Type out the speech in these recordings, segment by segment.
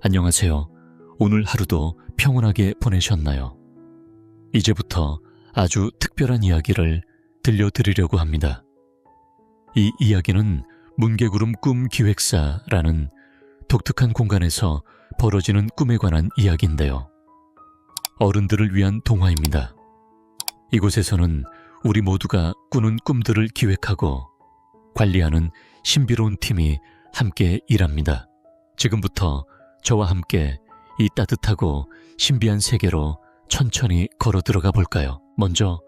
안녕하세요. 오늘 하루도 평온하게 보내셨나요? 이제부터 아주 특별한 이야기를 들려드리려고 합니다. 이 이야기는 뭉게구름 꿈기획사라는 독특한 공간에서 벌어지는 꿈에 관한 이야기인데요. 어른들을 위한 동화입니다. 이곳에서는 우리 모두가 꾸는 꿈들을 기획하고 관리하는 신비로운 팀이 함께 일합니다. 지금부터 저와 함께 이 따뜻하고 신비한 세계로 천천히 걸어 들어가 볼까요? 먼저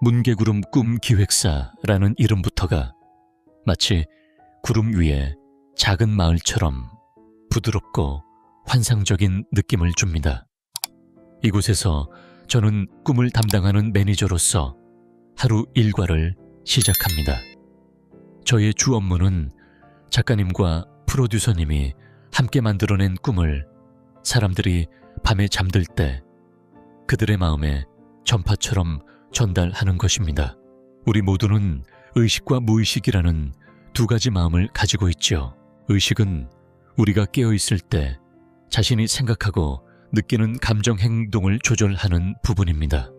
뭉게구름 꿈기획사라는 이름부터가 마치 구름 위에 작은 마을처럼 부드럽고 환상적인 느낌을 줍니다. 이곳에서 저는 꿈을 담당하는 매니저로서 하루 일과를 시작합니다. 저의 주 업무는 작가님과 프로듀서님이 함께 만들어낸 꿈을 사람들이 밤에 잠들 때 그들의 마음에 전파처럼 전달하는 것입니다. 우리 모두는 의식과 무의식이라는 두 가지 마음을 가지고 있죠. 의식은 우리가 깨어있을 때 자신이 생각하고 느끼는 감정 행동을 조절하는 부분입니다.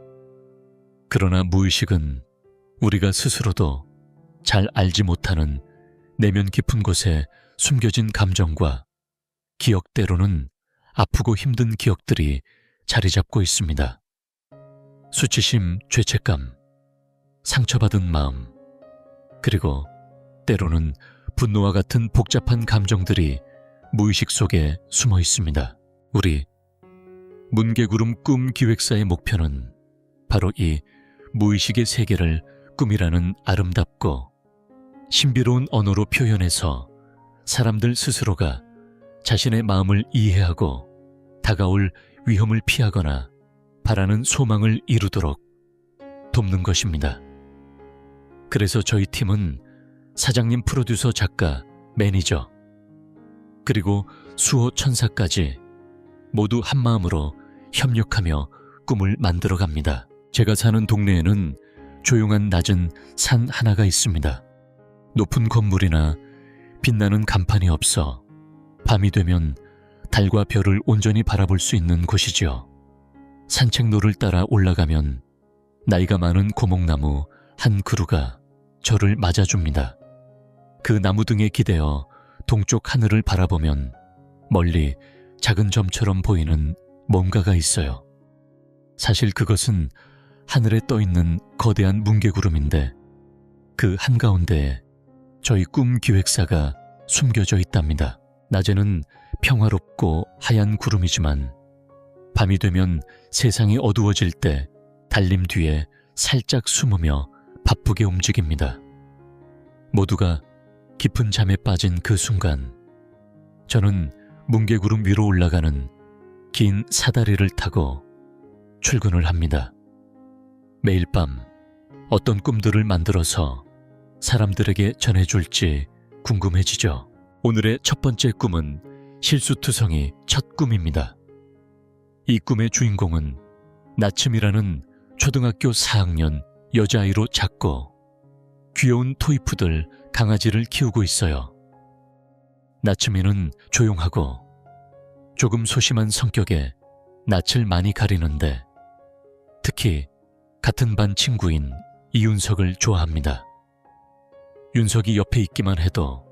그러나 무의식은 우리가 스스로도 잘 알지 못하는 내면 깊은 곳에 숨겨진 감정과 기억대로는 아프고 힘든 기억들이 자리 잡고 있습니다. 수치심, 죄책감, 상처받은 마음, 그리고 때로는 분노와 같은 복잡한 감정들이 무의식 속에 숨어 있습니다. 우리 뭉게구름 꿈기획사의 목표는 바로 이 무의식의 세계를 꿈이라는 아름답고 신비로운 언어로 표현해서 사람들 스스로가 자신의 마음을 이해하고 다가올 위험을 피하거나 바라는 소망을 이루도록 돕는 것입니다. 그래서 저희 팀은 사장님, 프로듀서, 작가, 매니저, 그리고 수호 천사까지 모두 한마음으로 협력하며 꿈을 만들어갑니다. 제가 사는 동네에는 조용한 낮은 산 하나가 있습니다. 높은 건물이나 빛나는 간판이 없어 밤이 되면 달과 별을 온전히 바라볼 수 있는 곳이지요. 산책로를 따라 올라가면 나이가 많은 고목나무 한 그루가 저를 맞아줍니다. 그 나무 등에 기대어 동쪽 하늘을 바라보면 멀리 작은 점처럼 보이는 뭔가가 있어요. 사실 그것은 하늘에 떠있는 거대한 뭉게구름인데 그 한가운데에 저희 꿈기획사가 숨겨져 있답니다. 낮에는 평화롭고 하얀 구름이지만 밤이 되면 세상이 어두워질 때 달림 뒤에 살짝 숨으며 바쁘게 움직입니다. 모두가 깊은 잠에 빠진 그 순간 저는 뭉게구름 위로 올라가는 긴 사다리를 타고 출근을 합니다. 매일 밤 어떤 꿈들을 만들어서 사람들에게 전해줄지 궁금해지죠. 오늘의 첫 번째 꿈은 실수투성이 첫 꿈입니다. 이 꿈의 주인공은 나츠미라는 초등학교 4학년 여자아이로 작고 귀여운 토이푸들 강아지를 키우고 있어요. 나츠미는 조용하고 조금 소심한 성격에 낯을 많이 가리는데 특히 같은 반 친구인 이윤석을 좋아합니다. 윤석이 옆에 있기만 해도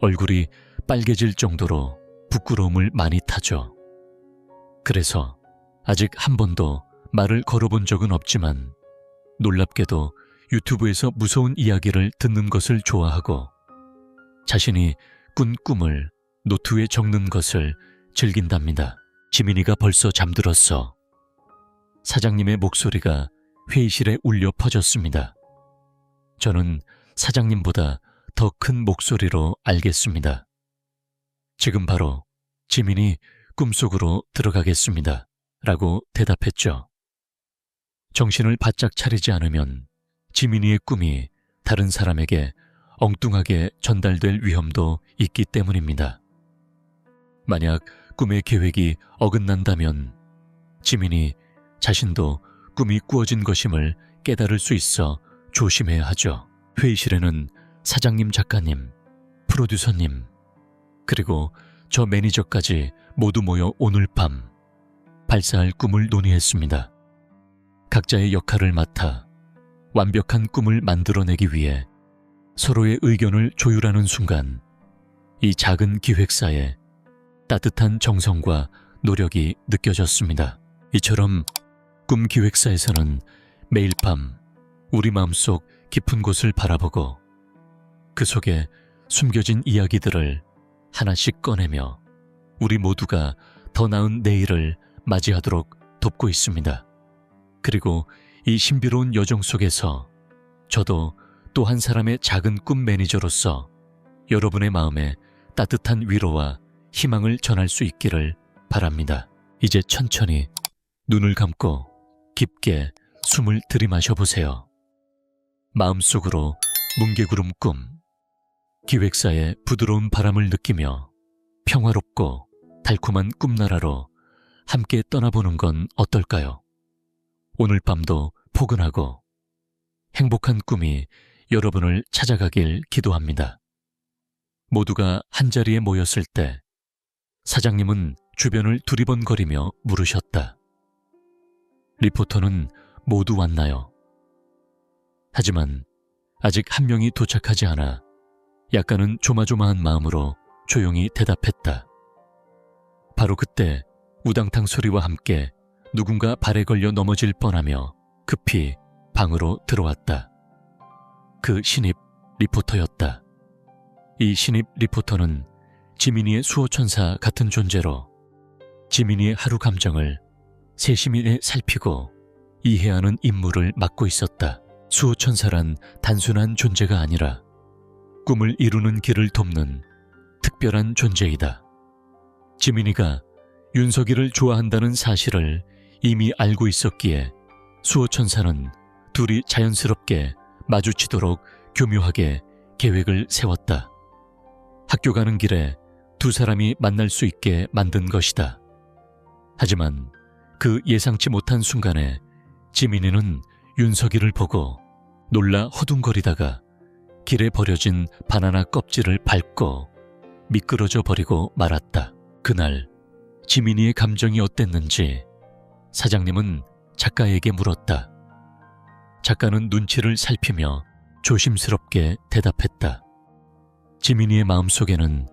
얼굴이 빨개질 정도로 부끄러움을 많이 타죠. 그래서 아직 한 번도 말을 걸어본 적은 없지만 놀랍게도 유튜브에서 무서운 이야기를 듣는 것을 좋아하고 자신이 꾼 꿈을 노트에 적는 것을 즐긴답니다. 지민이가 벌써 잠들었어. 사장님의 목소리가 회의실에 울려 퍼졌습니다. 저는 사장님보다 더 큰 목소리로 알겠습니다. 지금 바로 지민이 꿈속으로 들어가겠습니다. 라고 대답했죠. 정신을 바짝 차리지 않으면 지민이의 꿈이 다른 사람에게 엉뚱하게 전달될 위험도 있기 때문입니다. 만약 꿈의 계획이 어긋난다면 지민이 자신도 꿈이 꾸어진 것임을 깨달을 수 있어 조심해야 하죠. 회의실에는 사장님, 작가님, 프로듀서님, 그리고 저 매니저까지 모두 모여 오늘 밤 발사할 꿈을 논의했습니다. 각자의 역할을 맡아 완벽한 꿈을 만들어내기 위해 서로의 의견을 조율하는 순간 이 작은 기획사에 따뜻한 정성과 노력이 느껴졌습니다. 이처럼 꿈 기획사에서는 매일 밤 우리 마음속 깊은 곳을 바라보고 그 속에 숨겨진 이야기들을 하나씩 꺼내며 우리 모두가 더 나은 내일을 맞이하도록 돕고 있습니다. 그리고 이 신비로운 여정 속에서 저도 또 한 사람의 작은 꿈 매니저로서 여러분의 마음에 따뜻한 위로와 희망을 전할 수 있기를 바랍니다. 이제 천천히 눈을 감고 깊게 숨을 들이마셔 보세요. 마음속으로 뭉게구름 꿈, 기획사의 부드러운 바람을 느끼며 평화롭고 달콤한 꿈나라로 함께 떠나보는 건 어떨까요? 오늘 밤도 포근하고 행복한 꿈이 여러분을 찾아가길 기도합니다. 모두가 한자리에 모였을 때 사장님은 주변을 두리번거리며 물으셨다. 리포터는 모두 왔나요? 하지만 아직 한 명이 도착하지 않아 약간은 조마조마한 마음으로 조용히 대답했다. 바로 그때 우당탕 소리와 함께 누군가 발에 걸려 넘어질 뻔하며 급히 방으로 들어왔다. 그 신입 리포터였다. 이 신입 리포터는 지민이의 수호천사 같은 존재로 지민이의 하루 감정을 세심히 살피고 이해하는 임무를 맡고 있었다. 수호천사란 단순한 존재가 아니라 꿈을 이루는 길을 돕는 특별한 존재이다. 지민이가 윤석이를 좋아한다는 사실을 이미 알고 있었기에 수호천사는 둘이 자연스럽게 마주치도록 교묘하게 계획을 세웠다. 학교 가는 길에 두 사람이 만날 수 있게 만든 것이다. 하지만 그 예상치 못한 순간에 지민이는 윤석이를 보고 놀라 허둥거리다가 길에 버려진 바나나 껍질을 밟고 미끄러져 버리고 말았다. 그날 지민이의 감정이 어땠는지 사장님은 작가에게 물었다. 작가는 눈치를 살피며 조심스럽게 대답했다. 지민이의 마음속에는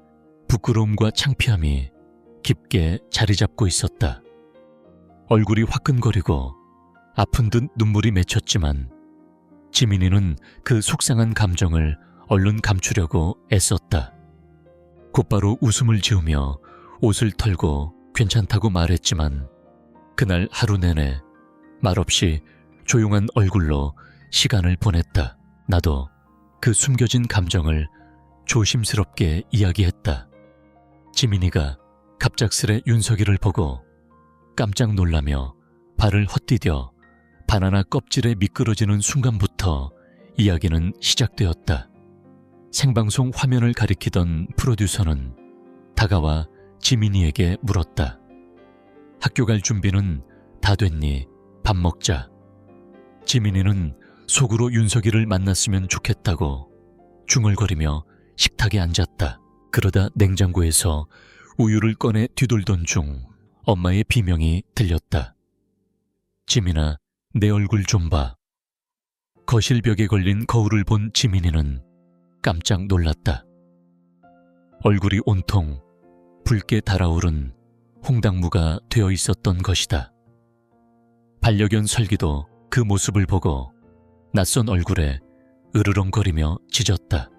부끄러움과 창피함이 깊게 자리 잡고 있었다. 얼굴이 화끈거리고 아픈 듯 눈물이 맺혔지만 지민이는 그 속상한 감정을 얼른 감추려고 애썼다. 곧바로 웃음을 지으며 옷을 털고 괜찮다고 말했지만 그날 하루 내내 말없이 조용한 얼굴로 시간을 보냈다. 나도 그 숨겨진 감정을 조심스럽게 이야기했다. 지민이가 갑작스레 윤석이를 보고 깜짝 놀라며 발을 헛디뎌 바나나 껍질에 미끄러지는 순간부터 이야기는 시작되었다. 생방송 화면을 가리키던 프로듀서는 다가와 지민이에게 물었다. 학교 갈 준비는 다 됐니? 밥 먹자. 지민이는 속으로 윤석이를 만났으면 좋겠다고 중얼거리며 식탁에 앉았다. 그러다 냉장고에서 우유를 꺼내 뒤돌던 중 엄마의 비명이 들렸다. 지민아, 내 얼굴 좀 봐. 거실 벽에 걸린 거울을 본 지민이는 깜짝 놀랐다. 얼굴이 온통 붉게 달아오른 홍당무가 되어 있었던 것이다. 반려견 설기도 그 모습을 보고 낯선 얼굴에 으르렁거리며 짖었다.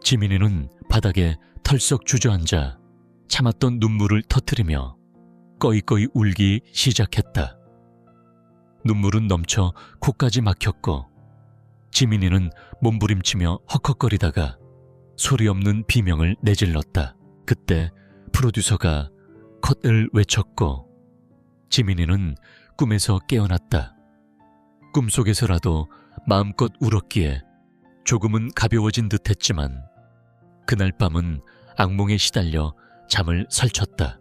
지민이는 바닥에 털썩 주저앉아 참았던 눈물을 터뜨리며 꺼이꺼이 울기 시작했다. 눈물은 넘쳐 코까지 막혔고 지민이는 몸부림치며 헉헉거리다가 소리 없는 비명을 내질렀다. 그때 프로듀서가 컷을 외쳤고 지민이는 꿈에서 깨어났다. 꿈속에서라도 마음껏 울었기에 조금은 가벼워진 듯했지만 그날 밤은 악몽에 시달려 잠을 설쳤다.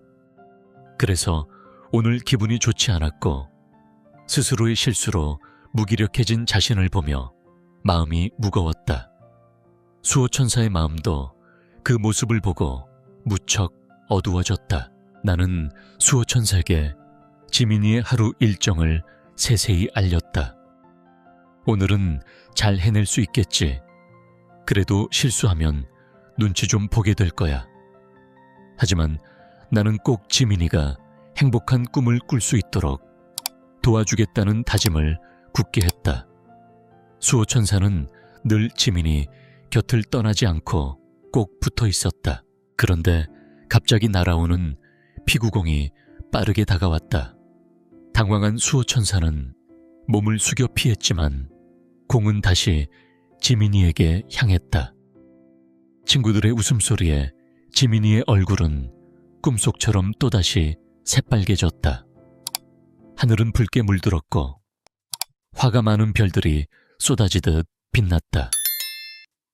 그래서 오늘 기분이 좋지 않았고 스스로의 실수로 무기력해진 자신을 보며 마음이 무거웠다. 수호천사의 마음도 그 모습을 보고 무척 어두워졌다. 나는 수호천사에게 지민이의 하루 일정을 세세히 알렸다. 오늘은 잘 해낼 수 있겠지. 그래도 실수하면 눈치 좀 보게 될 거야. 하지만 나는 꼭 지민이가 행복한 꿈을 꿀 수 있도록 도와주겠다는 다짐을 굳게 했다. 수호천사는 늘 지민이 곁을 떠나지 않고 꼭 붙어 있었다. 그런데 갑자기 날아오는 피구공이 빠르게 다가왔다. 당황한 수호천사는 몸을 숙여 피했지만 공은 다시 지민이에게 향했다. 친구들의 웃음소리에 지민이의 얼굴은 꿈속처럼 또다시 새빨개졌다. 하늘은 붉게 물들었고 화가 많은 별들이 쏟아지듯 빛났다.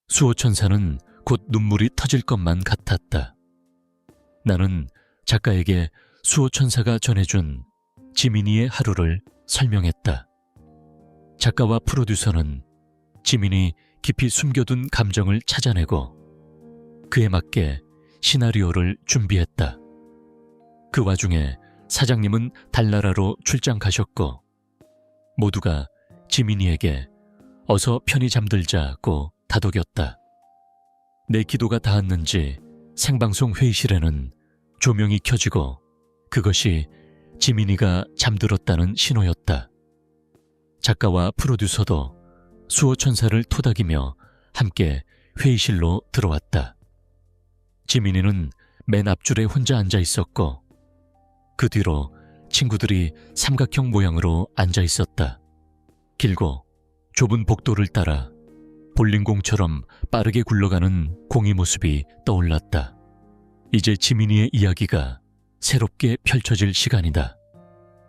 수호천사는 곧 눈물이 터질 것만 같았다. 나는 작가에게 수호천사가 전해준 지민이의 하루를 설명했다. 작가와 프로듀서는 지민이 깊이 숨겨둔 감정을 찾아내고 그에 맞게 시나리오를 준비했다. 그 와중에 사장님은 달나라로 출장 가셨고 모두가 지민이에게 어서 편히 잠들자고 다독였다. 내 기도가 닿았는지 생방송 회의실에는 조명이 켜지고 그것이 지민이가 잠들었다는 신호였다. 작가와 프로듀서도 수호천사를 토닥이며 함께 회의실로 들어왔다. 지민이는 맨 앞줄에 혼자 앉아 있었고 그 뒤로 친구들이 삼각형 모양으로 앉아 있었다. 길고 좁은 복도를 따라 볼링공처럼 빠르게 굴러가는 공의 모습이 떠올랐다. 이제 지민이의 이야기가 새롭게 펼쳐질 시간이다.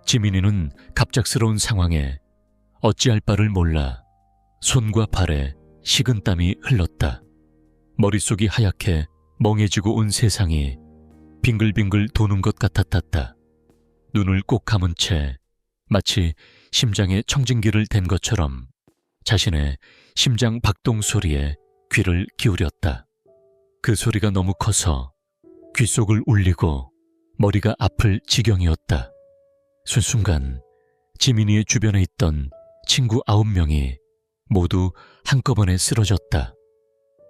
지민이는 갑작스러운 상황에 어찌할 바를 몰라 손과 발에 식은땀이 흘렀다. 머릿속이 하얗게 멍해지고 온 세상이 빙글빙글 도는 것 같았다. 눈을 꼭 감은 채 마치 심장에 청진기를 댄 것처럼 자신의 심장 박동 소리에 귀를 기울였다. 그 소리가 너무 커서 귓속을 울리고 머리가 아플 지경이었다. 순순간 지민이의 주변에 있던 친구 9명이 모두 한꺼번에 쓰러졌다.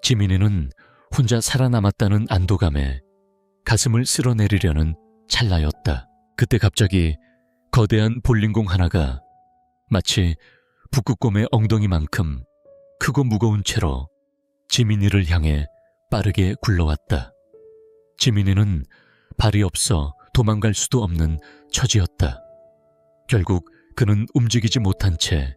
지민이는 혼자 살아남았다는 안도감에 가슴을 쓸어내리려는 찰나였다. 그때 갑자기 거대한 볼링공 하나가 마치 북극곰의 엉덩이만큼 크고 무거운 채로 지민이를 향해 빠르게 굴러왔다. 지민이는 발이 없어 도망갈 수도 없는 처지였다. 결국 그는 움직이지 못한 채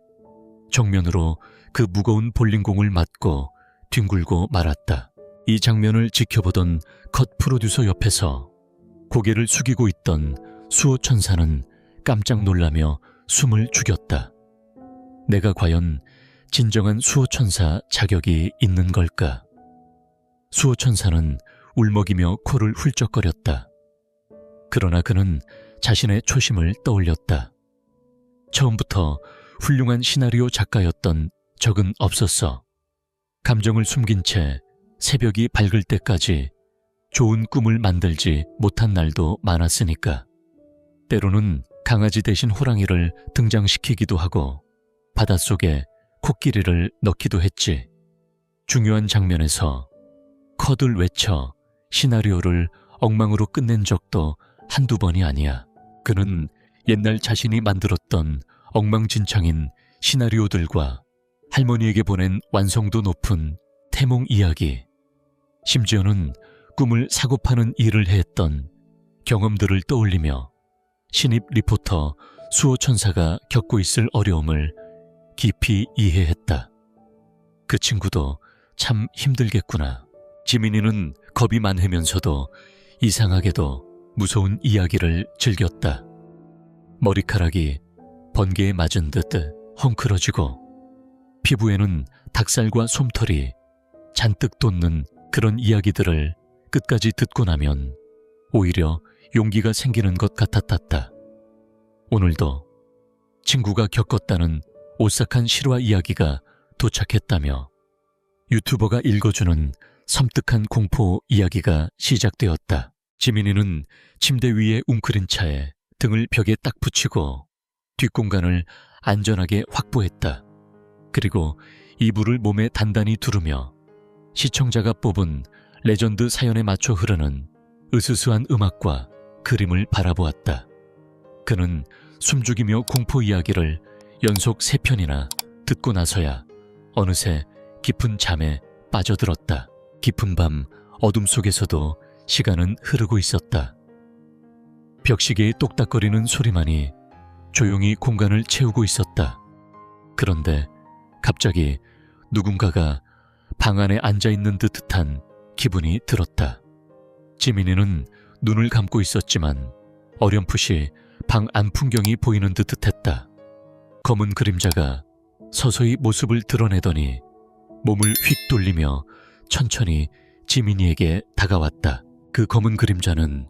정면으로 그 무거운 볼링공을 맞고 뒹굴고 말았다. 이 장면을 지켜보던 컷 프로듀서 옆에서 고개를 숙이고 있던 수호천사는 깜짝 놀라며 숨을 죽였다. 내가 과연 진정한 수호천사 자격이 있는 걸까? 수호천사는 울먹이며 코를 훌쩍거렸다. 그러나 그는 자신의 초심을 떠올렸다. 처음부터 훌륭한 시나리오 작가였던 적은 없었어. 감정을 숨긴 채 새벽이 밝을 때까지 좋은 꿈을 만들지 못한 날도 많았으니까. 때로는 강아지 대신 호랑이를 등장시키기도 하고 바닷속에 코끼리를 넣기도 했지. 중요한 장면에서 컷을 외쳐 시나리오를 엉망으로 끝낸 적도 한두 번이 아니야. 그는 옛날 자신이 만들었던 엉망진창인 시나리오들과 할머니에게 보낸 완성도 높은 태몽 이야기, 심지어는 꿈을 사고 파는 일을 했던 경험들을 떠올리며 신입 리포터 수호천사가 겪고 있을 어려움을 깊이 이해했다. 그 친구도 참 힘들겠구나. 지민이는 겁이 많으면서도 이상하게도 무서운 이야기를 즐겼다. 머리카락이 번개에 맞은 듯 헝클어지고 피부에는 닭살과 솜털이 잔뜩 돋는 그런 이야기들을 끝까지 듣고 나면 오히려 용기가 생기는 것 같았다. 오늘도 친구가 겪었다는 오싹한 실화 이야기가 도착했다며 유튜버가 읽어주는 섬뜩한 공포 이야기가 시작되었다. 지민이는 침대 위에 웅크린 차에 등을 벽에 딱 붙이고 뒷공간을 안전하게 확보했다. 그리고 이불을 몸에 단단히 두르며 시청자가 뽑은 레전드 사연에 맞춰 흐르는 으스스한 음악과 그림을 바라보았다. 그는 숨죽이며 공포 이야기를 연속 3편이나 듣고 나서야 어느새 깊은 잠에 빠져들었다. 깊은 밤 어둠 속에서도 시간은 흐르고 있었다. 벽시계의 똑딱거리는 소리만이 조용히 공간을 채우고 있었다. 그런데 갑자기 누군가가 방 안에 앉아있는 듯한 기분이 들었다. 지민이는 눈을 감고 있었지만 어렴풋이 방 안 풍경이 보이는 듯했다. 검은 그림자가 서서히 모습을 드러내더니 몸을 휙 돌리며 천천히 지민이에게 다가왔다. 그 검은 그림자는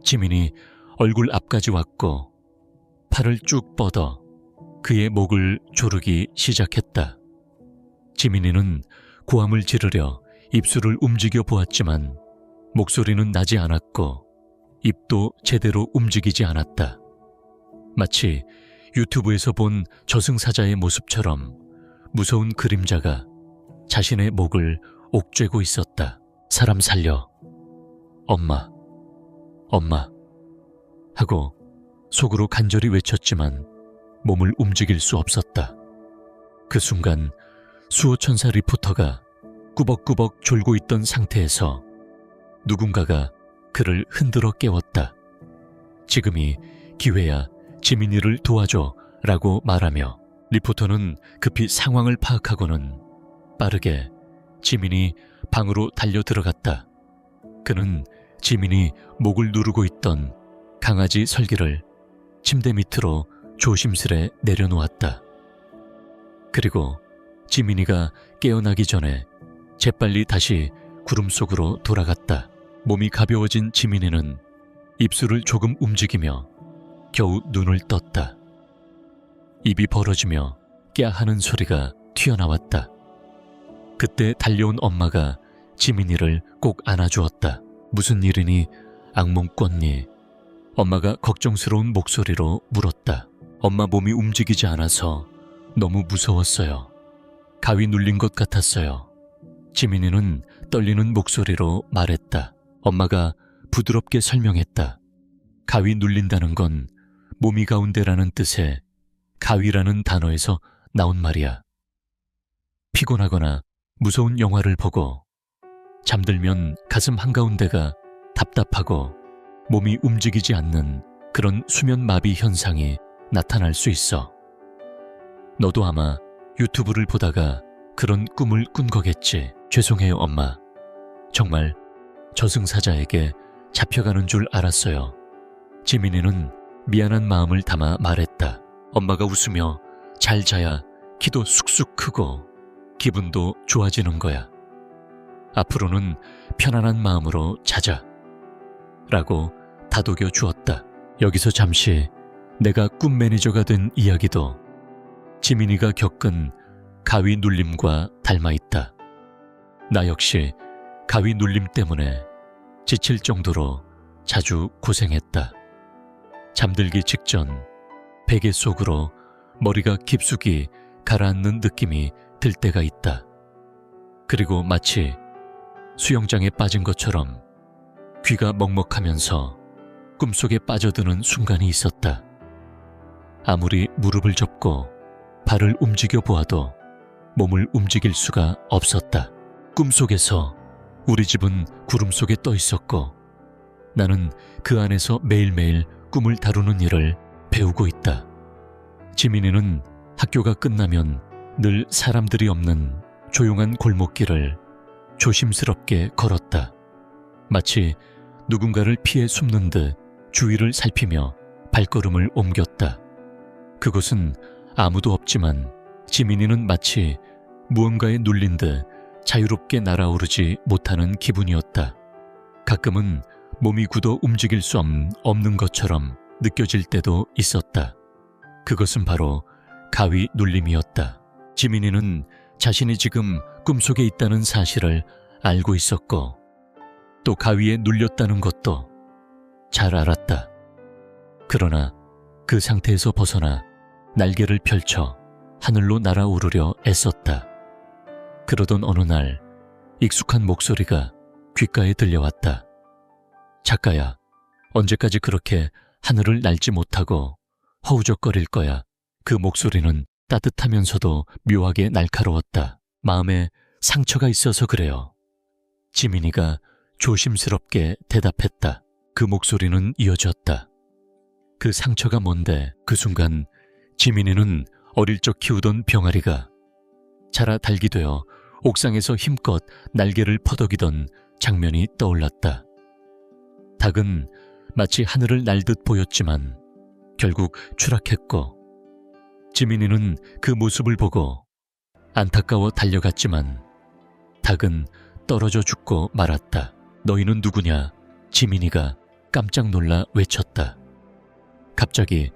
지민이 얼굴 앞까지 왔고 팔을 쭉 뻗어 그의 목을 조르기 시작했다. 지민이는 고함을 지르려 입술을 움직여 보았지만 목소리는 나지 않았고 입도 제대로 움직이지 않았다. 마치 유튜브에서 본 저승사자의 모습처럼 무서운 그림자가 자신의 목을 옥죄고 있었다. 사람 살려. 엄마, 엄마 하고 속으로 간절히 외쳤지만 몸을 움직일 수 없었다. 그 순간 수호천사 리포터가 꾸벅꾸벅 졸고 있던 상태에서 누군가가 그를 흔들어 깨웠다. 지금이 기회야, 지민이를 도와줘 라고 말하며 리포터는 급히 상황을 파악하고는 빠르게 지민이 방으로 달려 들어갔다. 그는 지민이 목을 누르고 있던 강아지 설기를 침대 밑으로 조심스레 내려놓았다. 그리고 지민이가 깨어나기 전에 재빨리 다시 구름 속으로 돌아갔다. 몸이 가벼워진 지민이는 입술을 조금 움직이며 겨우 눈을 떴다. 입이 벌어지며 꺄 하는 소리가 튀어나왔다. 그때 달려온 엄마가 지민이를 꼭 안아주었다. 무슨 일이니? 악몽 꿨니? 엄마가 걱정스러운 목소리로 물었다. 엄마 몸이 움직이지 않아서 너무 무서웠어요. 가위 눌린 것 같았어요. 지민이는 떨리는 목소리로 말했다. 엄마가 부드럽게 설명했다. 가위 눌린다는 건 몸이 가운데라는 뜻의 가위라는 단어에서 나온 말이야. 피곤하거나 무서운 영화를 보고 잠들면 가슴 한가운데가 답답하고 몸이 움직이지 않는 그런 수면 마비 현상이 나타날 수 있어. 너도 아마 유튜브를 보다가 그런 꿈을 꾼 거겠지. 죄송해요, 엄마. 정말 저승사자에게 잡혀가는 줄 알았어요. 지민이는 미안한 마음을 담아 말했다. 엄마가 웃으며 잘 자야 키도 쑥쑥 크고 기분도 좋아지는 거야. 앞으로는 편안한 마음으로 자자. 라고 다독여 주었다. 여기서 잠시 내가 꿈 매니저가 된 이야기도 지민이가 겪은 가위 눌림과 닮아 있다. 나 역시 가위 눌림 때문에 지칠 정도로 자주 고생했다. 잠들기 직전 베개 속으로 머리가 깊숙이 가라앉는 느낌이 들 때가 있다. 그리고 마치 수영장에 빠진 것처럼 귀가 먹먹하면서 꿈속에 빠져드는 순간이 있었다. 아무리 무릎을 접고 발을 움직여 보아도 몸을 움직일 수가 없었다. 꿈속에서 우리 집은 구름 속에 떠 있었고 나는 그 안에서 매일매일 꿈을 다루는 일을 배우고 있다. 지민이는 학교가 끝나면 늘 사람들이 없는 조용한 골목길을 조심스럽게 걸었다. 마치 누군가를 피해 숨는 듯 주위를 살피며 발걸음을 옮겼다. 그곳은 아무도 없지만 지민이는 마치 무언가에 눌린 듯 자유롭게 날아오르지 못하는 기분이었다. 가끔은 몸이 굳어 움직일 수 없는 것처럼 느껴질 때도 있었다. 그것은 바로 가위 눌림이었다. 지민이는 자신이 지금 꿈속에 있다는 사실을 알고 있었고 또 가위에 눌렸다는 것도 잘 알았다. 그러나 그 상태에서 벗어나 날개를 펼쳐 하늘로 날아오르려 애썼다. 그러던 어느 날 익숙한 목소리가 귓가에 들려왔다. 작가야, 언제까지 그렇게 하늘을 날지 못하고 허우적거릴 거야. 그 목소리는 따뜻하면서도 묘하게 날카로웠다. 마음에 상처가 있어서 그래요. 지민이가 조심스럽게 대답했다. 그 목소리는 이어졌다. 그 상처가 뭔데? 그 순간 지민이는 어릴 적 키우던 병아리가 자라 닭이 되어 옥상에서 힘껏 날개를 퍼덕이던 장면이 떠올랐다. 닭은 마치 하늘을 날듯 보였지만 결국 추락했고 지민이는 그 모습을 보고 안타까워 달려갔지만 닭은 떨어져 죽고 말았다. 너희는 누구냐? 지민이가 깜짝 놀라 외쳤다. 갑자기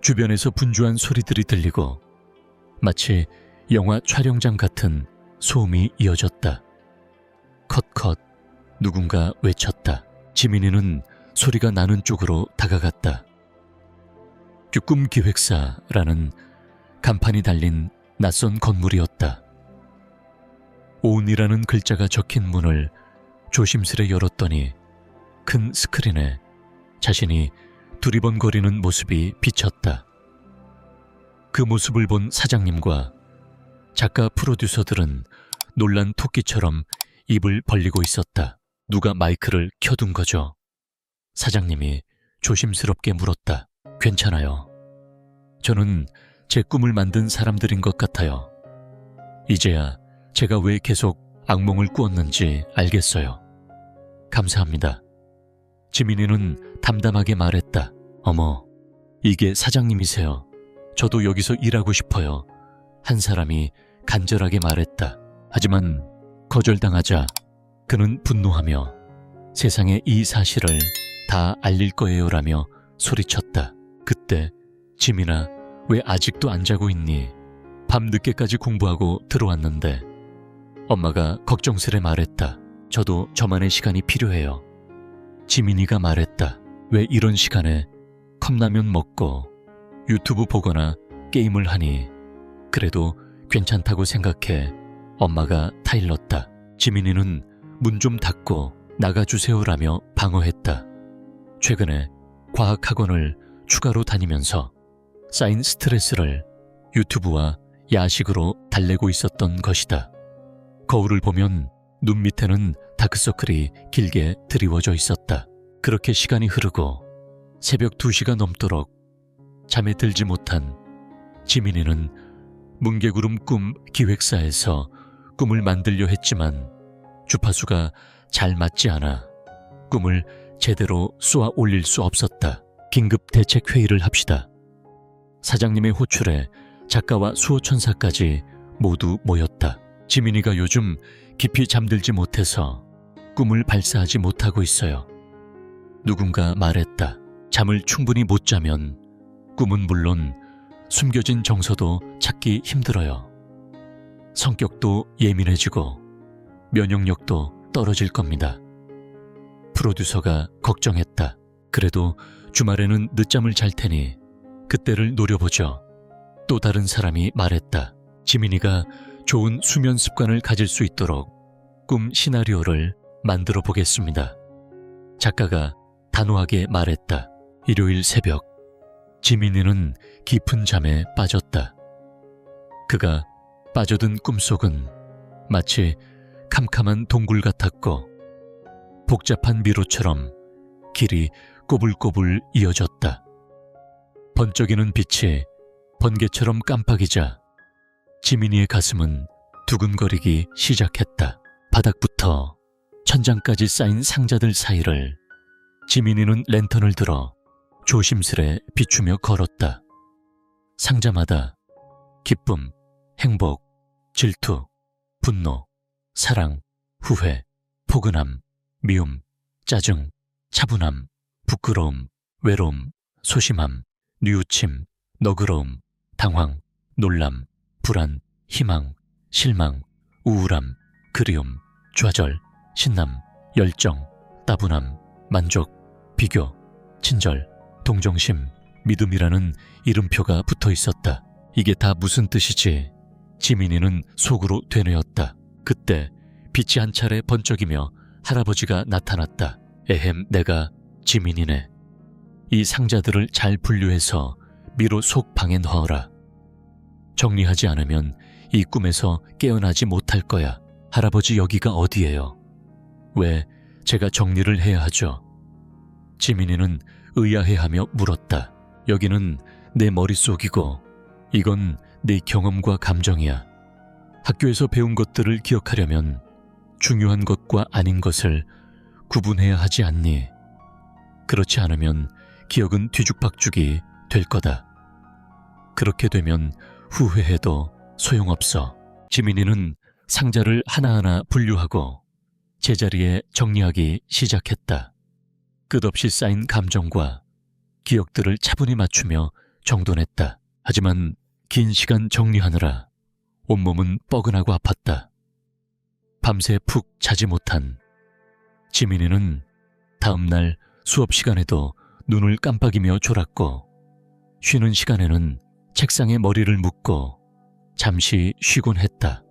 주변에서 분주한 소리들이 들리고 마치 영화 촬영장 같은 소음이 이어졌다. 컷컷 누군가 외쳤다. 지민이는 소리가 나는 쪽으로 다가갔다. 꿈기획사라는 간판이 달린 낯선 건물이었다. 오은이라는 글자가 적힌 문을 조심스레 열었더니 큰 스크린에 자신이 두리번거리는 모습이 비쳤다. 그 모습을 본 사장님과 작가 프로듀서들은 놀란 토끼처럼 입을 벌리고 있었다. 누가 마이크를 켜둔 거죠? 사장님이 조심스럽게 물었다. 괜찮아요. 저는 제 꿈을 만든 사람들인 것 같아요. 이제야 제가 왜 계속 악몽을 꾸었는지 알겠어요. 감사합니다. 지민이는 담담하게 말했다. 어머, 이게 사장님이세요. 저도 여기서 일하고 싶어요. 한 사람이 간절하게 말했다. 하지만 거절당하자 그는 분노하며 세상에 이 사실을 다 알릴 거예요라며 소리쳤다. 그때 지민아, 왜 아직도 안 자고 있니? 밤 늦게까지 공부하고 들어왔는데. 엄마가 걱정스레 말했다. 저도 저만의 시간이 필요해요. 지민이가 말했다. 왜 이런 시간에 컵라면 먹고 유튜브 보거나 게임을 하니? 그래도 괜찮다고 생각해. 엄마가 타일렀다. 지민이는 문 좀 닫고 나가주세요라며 방어했다. 최근에 과학학원을 추가로 다니면서 쌓인 스트레스를 유튜브와 야식으로 달래고 있었던 것이다. 거울을 보면 눈 밑에는 다크서클이 길게 드리워져 있었다. 그렇게 시간이 흐르고 새벽 2시가 넘도록 잠에 들지 못한 지민이는 뭉게구름 꿈 기획사에서 꿈을 만들려 했지만 주파수가 잘 맞지 않아 꿈을 제대로 쏘아 올릴 수 없었다. 긴급 대책 회의를 합시다. 사장님의 호출에 작가와 수호천사까지 모두 모였다. 지민이가 요즘 깊이 잠들지 못해서 꿈을 발사하지 못하고 있어요. 누군가 말했다. 잠을 충분히 못 자면 꿈은 물론 숨겨진 정서도 찾기 힘들어요. 성격도 예민해지고 면역력도 떨어질 겁니다. 프로듀서가 걱정했다. 그래도 주말에는 늦잠을 잘 테니 그때를 노려보죠. 또 다른 사람이 말했다. 지민이가 좋은 수면 습관을 가질 수 있도록 꿈 시나리오를 만들어 보겠습니다. 작가가 단호하게 말했다. 일요일 새벽, 지민이는 깊은 잠에 빠졌다. 그가 빠져든 꿈속은 마치 캄캄한 동굴 같았고 복잡한 미로처럼 길이 꼬불꼬불 이어졌다. 번쩍이는 빛이 번개처럼 깜빡이자 지민이의 가슴은 두근거리기 시작했다. 바닥부터 천장까지 쌓인 상자들 사이를 지민이는 랜턴을 들어 조심스레 비추며 걸었다. 상자마다 기쁨, 행복, 질투, 분노, 사랑, 후회, 포근함, 미움, 짜증, 차분함, 부끄러움, 외로움, 소심함, 뉘우침, 너그러움, 당황, 놀람, 불안, 희망, 실망, 우울함, 그리움, 좌절, 신남, 열정, 따분함, 만족, 비교, 친절, 동정심, 믿음이라는 이름표가 붙어 있었다. 이게 다 무슨 뜻이지? 지민이는 속으로 되뇌었다. 그때 빛이 한 차례 번쩍이며 할아버지가 나타났다. 에헴, 내가 지민이네. 이 상자들을 잘 분류해서 미로 속 방에 넣어라. 정리하지 않으면 이 꿈에서 깨어나지 못할 거야. 할아버지, 여기가 어디예요? 왜 제가 정리를 해야 하죠? 지민이는 의아해하며 물었다. 여기는 내 머릿속이고 이건 내 경험과 감정이야. 학교에서 배운 것들을 기억하려면 중요한 것과 아닌 것을 구분해야 하지 않니? 그렇지 않으면 기억은 뒤죽박죽이 될 거다. 그렇게 되면 후회해도 소용없어. 지민이는 상자를 하나하나 분류하고 제자리에 정리하기 시작했다. 끝없이 쌓인 감정과 기억들을 차분히 맞추며 정돈했다. 하지만 긴 시간 정리하느라 온몸은 뻐근하고 아팠다. 밤새 푹 자지 못한 지민이는 다음 날 수업 시간에도 눈을 깜빡이며 졸았고, 쉬는 시간에는 책상에 머리를 묻고 잠시 쉬곤 했다.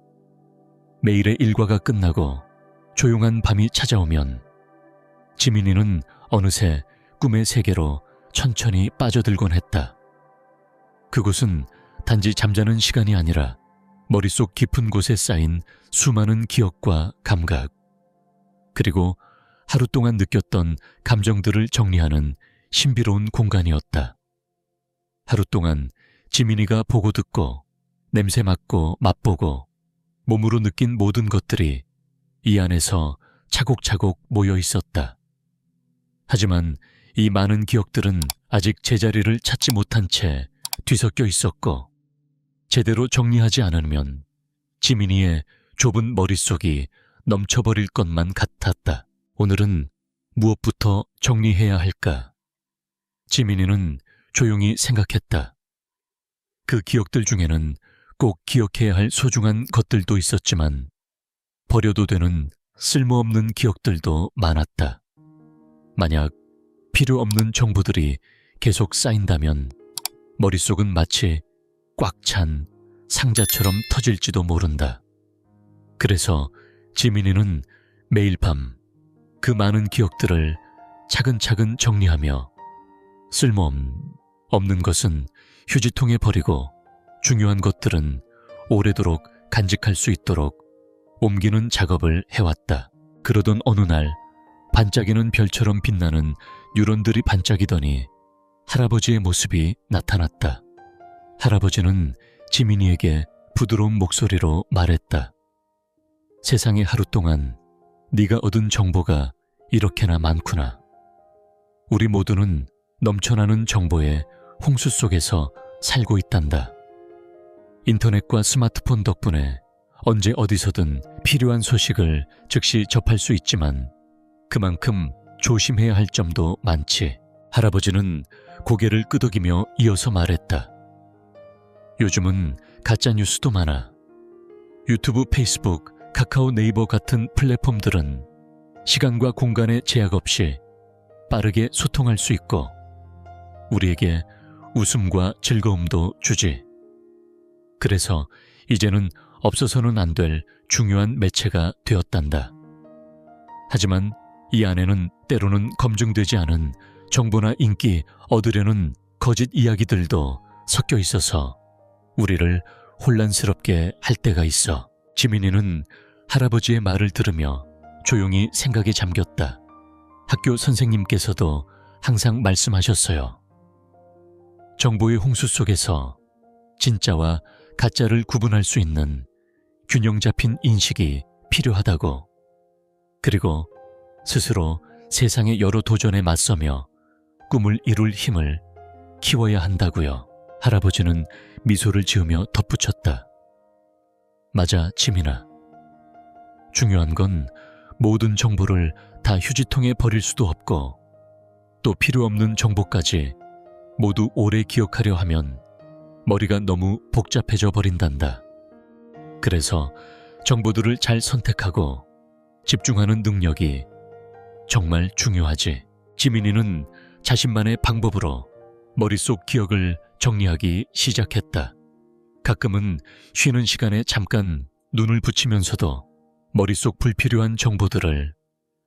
매일의 일과가 끝나고 조용한 밤이 찾아오면 지민이는 어느새 꿈의 세계로 천천히 빠져들곤 했다. 그곳은 단지 잠자는 시간이 아니라 머릿속 깊은 곳에 쌓인 수많은 기억과 감각, 그리고 하루 동안 느꼈던 감정들을 정리하는 신비로운 공간이었다. 하루 동안 지민이가 보고 듣고 냄새 맡고 맛보고 몸으로 느낀 모든 것들이 이 안에서 차곡차곡 모여 있었다. 하지만 이 많은 기억들은 아직 제자리를 찾지 못한 채 뒤섞여 있었고, 제대로 정리하지 않으면 지민이의 좁은 머릿속이 넘쳐버릴 것만 같았다. 오늘은 무엇부터 정리해야 할까? 지민이는 조용히 생각했다. 그 기억들 중에는 꼭 기억해야 할 소중한 것들도 있었지만 버려도 되는 쓸모없는 기억들도 많았다. 만약 필요 없는 정보들이 계속 쌓인다면 머릿속은 마치 꽉 찬 상자처럼 터질지도 모른다. 그래서 지민이는 매일 밤 그 많은 기억들을 차근차근 정리하며 쓸모없는 것은 휴지통에 버리고 중요한 것들은 오래도록 간직할 수 있도록 옮기는 작업을 해왔다. 그러던 어느 날 반짝이는 별처럼 빛나는 유론들이 반짝이더니 할아버지의 모습이 나타났다. 할아버지는 지민이에게 부드러운 목소리로 말했다. 세상에 하루 동안 네가 얻은 정보가 이렇게나 많구나. 우리 모두는 넘쳐나는 정보의 홍수 속에서 살고 있단다. 인터넷과 스마트폰 덕분에 언제 어디서든 필요한 소식을 즉시 접할 수 있지만 그만큼 조심해야 할 점도 많지. 할아버지는 고개를 끄덕이며 이어서 말했다. 요즘은 가짜뉴스도 많아. 유튜브, 페이스북, 카카오, 네이버 같은 플랫폼들은 시간과 공간의 제약 없이 빠르게 소통할 수 있고 우리에게 웃음과 즐거움도 주지. 그래서 이제는 없어서는 안 될 중요한 매체가 되었단다. 하지만 이 안에는 때로는 검증되지 않은 정보나 인기 얻으려는 거짓 이야기들도 섞여 있어서 우리를 혼란스럽게 할 때가 있어. 지민이는 할아버지의 말을 들으며 조용히 생각에 잠겼다. 학교 선생님께서도 항상 말씀하셨어요. 정보의 홍수 속에서 진짜와 가짜를 구분할 수 있는 균형 잡힌 인식이 필요하다고. 그리고 스스로 세상의 여러 도전에 맞서며 꿈을 이룰 힘을 키워야 한다고요. 할아버지는 미소를 지으며 덧붙였다. 맞아, 지민아. 중요한 건 모든 정보를 다 휴지통에 버릴 수도 없고 또 필요 없는 정보까지 모두 오래 기억하려 하면 머리가 너무 복잡해져 버린단다. 그래서 정보들을 잘 선택하고 집중하는 능력이 정말 중요하지. 지민이는 자신만의 방법으로 머릿속 기억을 정리하기 시작했다. 가끔은 쉬는 시간에 잠깐 눈을 붙이면서도 머릿속 불필요한 정보들을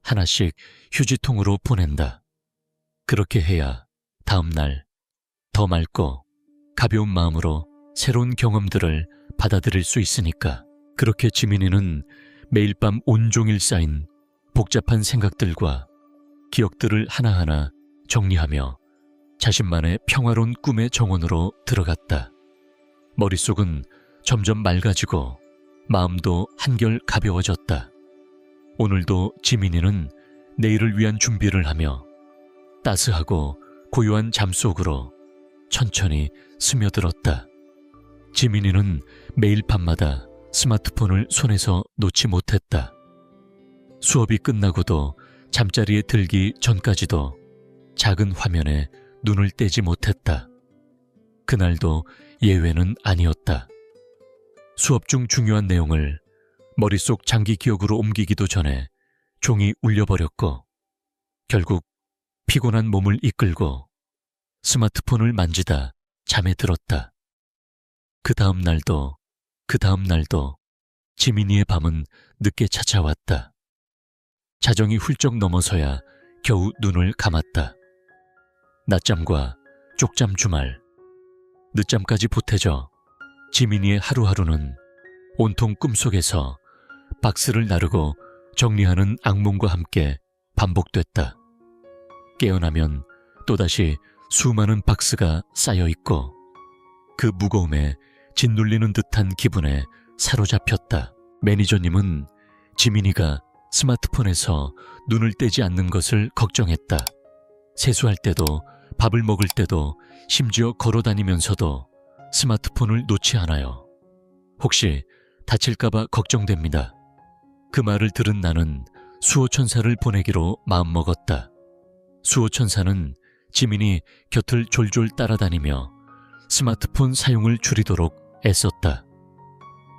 하나씩 휴지통으로 보낸다. 그렇게 해야 다음 날 더 맑고 가벼운 마음으로 새로운 경험들을 받아들일 수 있으니까. 그렇게 지민이는 매일 밤 온종일 쌓인 복잡한 생각들과 기억들을 하나하나 정리하며 자신만의 평화로운 꿈의 정원으로 들어갔다. 머릿속은 점점 맑아지고 마음도 한결 가벼워졌다. 오늘도 지민이는 내일을 위한 준비를 하며 따스하고 고요한 잠 속으로 천천히 스며들었다. 지민이는 매일 밤마다 스마트폰을 손에서 놓지 못했다. 수업이 끝나고도 잠자리에 들기 전까지도 작은 화면에 눈을 떼지 못했다. 그날도 예외는 아니었다. 수업 중 중요한 내용을 머릿속 장기 기억으로 옮기기도 전에 종이 울려버렸고 결국 피곤한 몸을 이끌고 스마트폰을 만지다 잠에 들었다. 그 다음 날도 지민이의 밤은 늦게 찾아왔다. 자정이 훌쩍 넘어서야 겨우 눈을 감았다. 낮잠과 쪽잠 주말, 늦잠까지 보태져 지민이의 하루하루는 온통 꿈속에서 박스를 나르고 정리하는 악몽과 함께 반복됐다. 깨어나면 또다시 수많은 박스가 쌓여있고 그 무거움에 짓눌리는 듯한 기분에 사로잡혔다. 매니저님은 지민이가 스마트폰에서 눈을 떼지 않는 것을 걱정했다. 세수할 때도 밥을 먹을 때도 심지어 걸어다니면서도 스마트폰을 놓지 않아요. 혹시 다칠까봐 걱정됩니다. 그 말을 들은 나는 수호천사를 보내기로 마음먹었다. 수호천사는 지민이 곁을 졸졸 따라다니며 스마트폰 사용을 줄이도록 애썼다.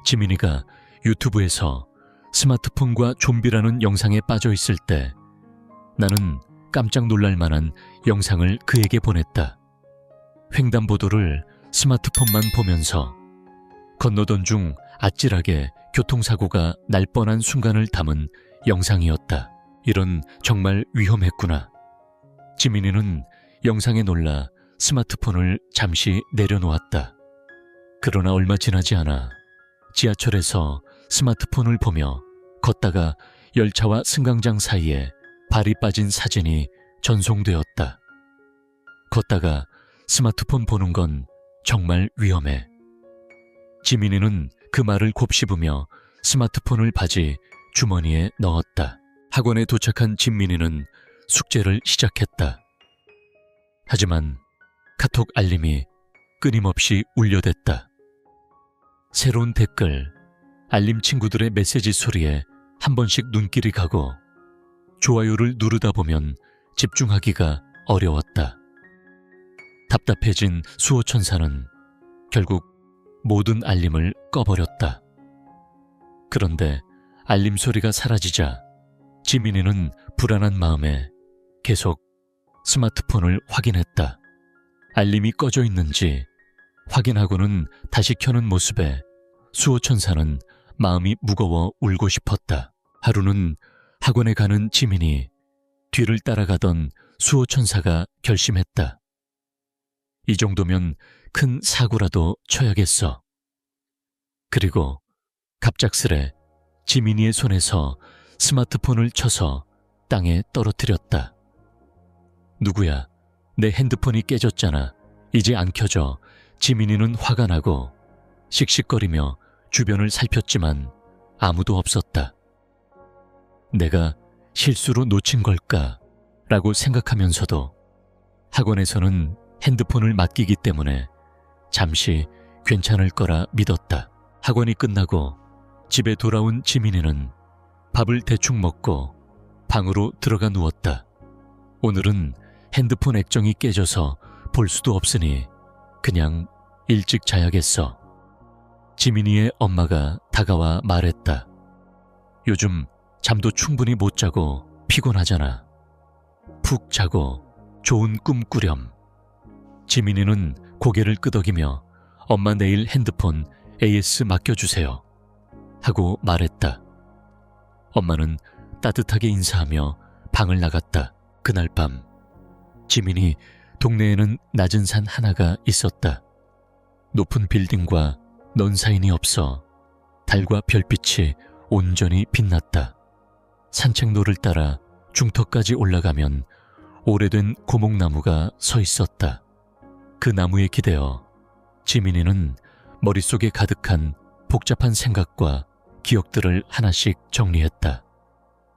지민이가 유튜브에서 스마트폰과 좀비라는 영상에 빠져 있을 때 나는 깜짝 놀랄 만한 영상을 그에게 보냈다. 횡단보도를 스마트폰만 보면서 건너던 중 아찔하게 교통사고가 날 뻔한 순간을 담은 영상이었다. 이런 정말 위험했구나. 지민이는 영상에 놀라 스마트폰을 잠시 내려놓았다. 그러나 얼마 지나지 않아 지하철에서 스마트폰을 보며 걷다가 열차와 승강장 사이에 발이 빠진 사진이 전송되었다. 걷다가 스마트폰 보는 건 정말 위험해. 지민이는 그 말을 곱씹으며 스마트폰을 바지 주머니에 넣었다. 학원에 도착한 진민이는 숙제를 시작했다. 하지만 카톡 알림이 끊임없이 울려댔다. 새로운 댓글, 알림 친구들의 메시지 소리에 한 번씩 눈길이 가고 좋아요를 누르다 보면 집중하기가 어려웠다. 답답해진 수호천사는 결국 모든 알림을 꺼버렸다. 그런데 알림 소리가 사라지자 지민이는 불안한 마음에 계속 스마트폰을 확인했다. 알림이 꺼져 있는지 확인하고는 다시 켜는 모습에 수호천사는 마음이 무거워 울고 싶었다. 하루는 학원에 가는 지민이 뒤를 따라가던 수호천사가 결심했다. 이 정도면 큰 사고라도 쳐야겠어. 그리고 갑작스레 지민이의 손에서 스마트폰을 쳐서 땅에 떨어뜨렸다. 누구야? 내 핸드폰이 깨졌잖아. 이제 안 켜져. 지민이는 화가 나고 씩씩거리며 주변을 살폈지만 아무도 없었다. 내가 실수로 놓친 걸까? 라고 생각하면서도 학원에서는 핸드폰을 맡기기 때문에 잠시 괜찮을 거라 믿었다. 학원이 끝나고 집에 돌아온 지민이는 밥을 대충 먹고 방으로 들어가 누웠다. 오늘은 핸드폰 액정이 깨져서 볼 수도 없으니 그냥 일찍 자야겠어. 지민이의 엄마가 다가와 말했다. 요즘 잠도 충분히 못 자고 피곤하잖아. 푹 자고 좋은 꿈 꾸렴. 지민이는 고개를 끄덕이며 엄마 내일 핸드폰 AS 맡겨주세요 하고 말했다. 엄마는 따뜻하게 인사하며 방을 나갔다. 그날 밤 지민이 동네에는 낮은 산 하나가 있었다. 높은 빌딩과 넌 사인이 없어 달과 별빛이 온전히 빛났다. 산책로를 따라 중턱까지 올라가면 오래된 고목나무가 서 있었다. 그 나무에 기대어 지민이는 머릿속에 가득한 복잡한 생각과 기억들을 하나씩 정리했다.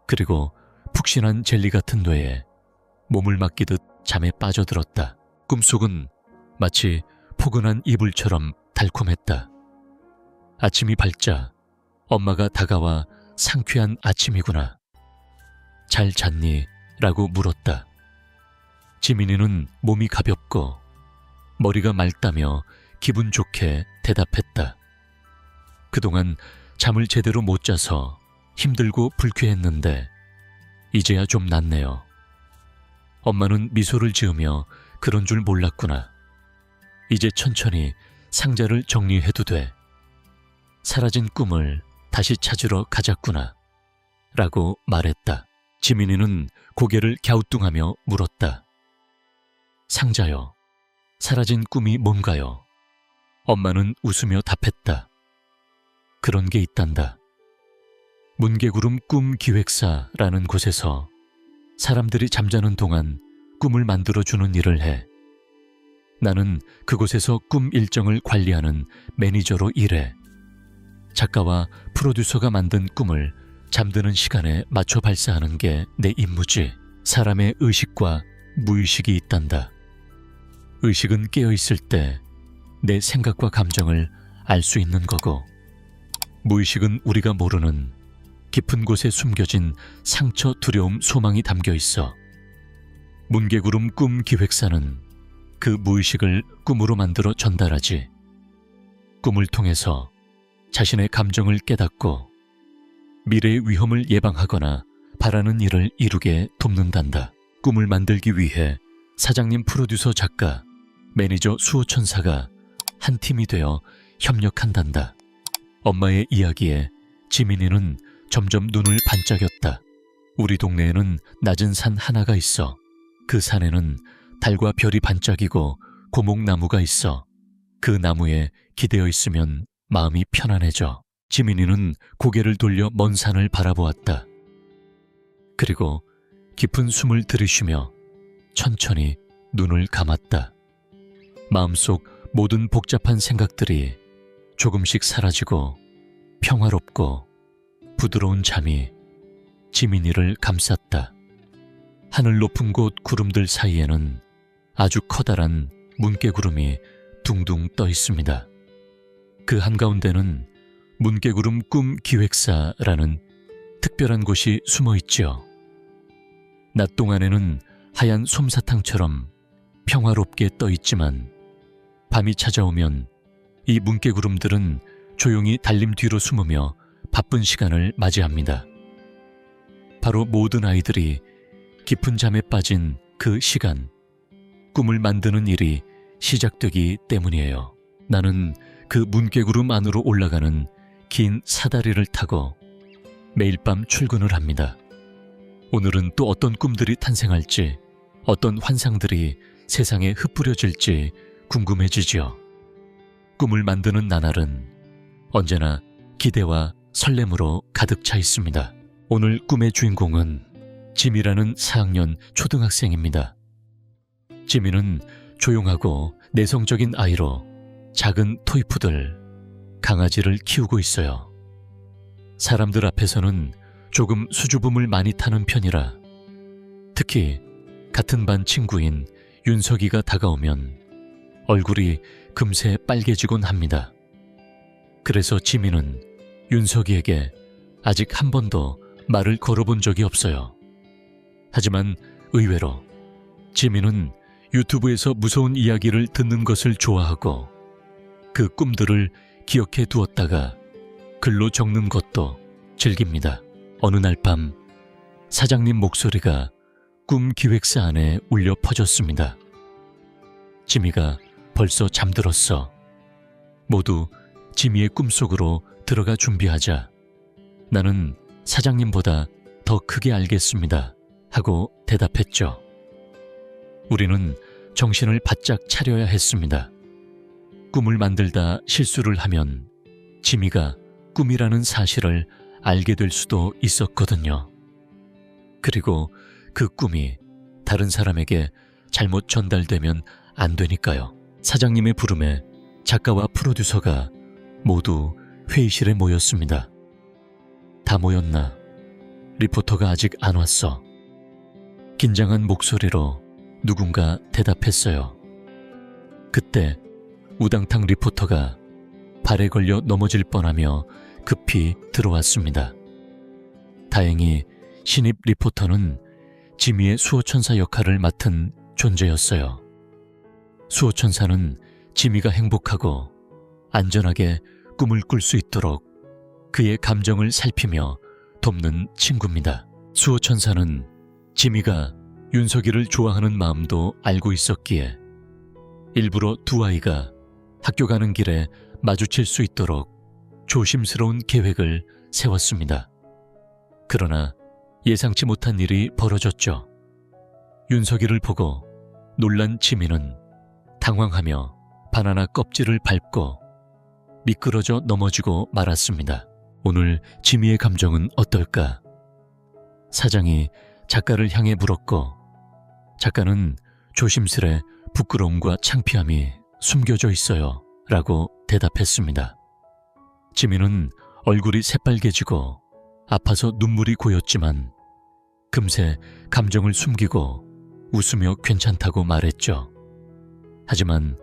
그리고 푹신한 젤리 같은 뇌에 몸을 맡기듯 잠에 빠져들었다. 꿈속은 마치 포근한 이불처럼 달콤했다. 아침이 밝자 엄마가 다가와 상쾌한 아침이구나. 잘 잤니? 라고 물었다. 지민이는 몸이 가볍고 머리가 맑다며 기분 좋게 대답했다. 그동안 잠을 제대로 못 자서 힘들고 불쾌했는데 이제야 좀 낫네요. 엄마는 미소를 지으며 그런 줄 몰랐구나. 이제 천천히 상자를 정리해도 돼. 사라진 꿈을 다시 찾으러 가자꾸나 라고 말했다. 지민이는 고개를 갸우뚱하며 물었다. 상자요. 사라진 꿈이 뭔가요? 엄마는 웃으며 답했다. 그런 게 있단다. 문개구름 꿈기획사라는 곳에서 사람들이 잠자는 동안 꿈을 만들어주는 일을 해. 나는 그곳에서 꿈 일정을 관리하는 매니저로 일해. 작가와 프로듀서가 만든 꿈을 잠드는 시간에 맞춰 발사하는 게 내 임무지. 사람의 의식과 무의식이 있단다. 의식은 깨어있을 때 내 생각과 감정을 알 수 있는 거고, 무의식은 우리가 모르는 깊은 곳에 숨겨진 상처, 두려움, 소망이 담겨 있어. 문개구름 꿈 기획사는 그 무의식을 꿈으로 만들어 전달하지. 꿈을 통해서 자신의 감정을 깨닫고 미래의 위험을 예방하거나 바라는 일을 이루게 돕는단다. 꿈을 만들기 위해 사장님, 프로듀서, 작가, 매니저 수호천사가 한 팀이 되어 협력한단다. 엄마의 이야기에 지민이는 점점 눈을 반짝였다. 우리 동네에는 낮은 산 하나가 있어. 그 산에는 달과 별이 반짝이고 고목나무가 있어. 그 나무에 기대어 있으면 마음이 편안해져. 지민이는 고개를 돌려 먼 산을 바라보았다. 그리고 깊은 숨을 들이쉬며 천천히 눈을 감았다. 마음속 모든 복잡한 생각들이 조금씩 사라지고 평화롭고 부드러운 잠이 지민이를 감쌌다. 하늘 높은 곳 구름들 사이에는 아주 커다란 문개구름이 둥둥 떠 있습니다. 그 한가운데는 문개구름 꿈 기획사라는 특별한 곳이 숨어 있지요. 낮 동안에는 하얀 솜사탕처럼 평화롭게 떠 있지만 밤이 찾아오면 이 문개구름들은 조용히 달림 뒤로 숨으며 바쁜 시간을 맞이합니다. 바로 모든 아이들이 깊은 잠에 빠진 그 시간, 꿈을 만드는 일이 시작되기 때문이에요. 나는 그 문개구름 안으로 올라가는 긴 사다리를 타고 매일 밤 출근을 합니다. 오늘은 또 어떤 꿈들이 탄생할지, 어떤 환상들이 세상에 흩뿌려질지 궁금해지지요. 꿈을 만드는 나날은 언제나 기대와 설렘으로 가득 차 있습니다. 오늘 꿈의 주인공은 지미라는 4학년 초등학생입니다. 지미는 조용하고 내성적인 아이로 작은 토이푸들, 강아지를 키우고 있어요. 사람들 앞에서는 조금 수줍음을 많이 타는 편이라 특히 같은 반 친구인 윤석이가 다가오면 얼굴이 금세 빨개지곤 합니다. 그래서 지민은 윤석이에게 아직 한 번도 말을 걸어본 적이 없어요. 하지만 의외로 지민은 유튜브에서 무서운 이야기를 듣는 것을 좋아하고 그 꿈들을 기억해 두었다가 글로 적는 것도 즐깁니다. 어느 날 밤 사장님 목소리가 꿈 기획사 안에 울려 퍼졌습니다. 지미가 벌써 잠들었어. 모두 지미의 꿈속으로 들어가 준비하자. 나는 사장님보다 더 크게 알겠습니다 하고 대답했죠. 우리는 정신을 바짝 차려야 했습니다. 꿈을 만들다 실수를 하면 지미가 꿈이라는 사실을 알게 될 수도 있었거든요. 그리고 그 꿈이 다른 사람에게 잘못 전달되면 안 되니까요. 사장님의 부름에 작가와 프로듀서가 모두 회의실에 모였습니다. 다 모였나? 리포터가 아직 안 왔어. 긴장한 목소리로 누군가 대답했어요. 그때 우당탕 리포터가 발에 걸려 넘어질 뻔하며 급히 들어왔습니다. 다행히 신입 리포터는 지미의 수호천사 역할을 맡은 존재였어요. 수호천사는 지미가 행복하고 안전하게 꿈을 꿀 수 있도록 그의 감정을 살피며 돕는 친구입니다. 수호천사는 지미가 윤석이를 좋아하는 마음도 알고 있었기에 일부러 두 아이가 학교 가는 길에 마주칠 수 있도록 조심스러운 계획을 세웠습니다. 그러나 예상치 못한 일이 벌어졌죠. 윤석이를 보고 놀란 지미는 당황하며 바나나 껍질을 밟고 미끄러져 넘어지고 말았습니다. 오늘 지미의 감정은 어떨까? 사장이 작가를 향해 물었고 작가는 조심스레 부끄러움과 창피함이 숨겨져 있어요 라고 대답했습니다. 지미는 얼굴이 새빨개지고 아파서 눈물이 고였지만 금세 감정을 숨기고 웃으며 괜찮다고 말했죠. 하지만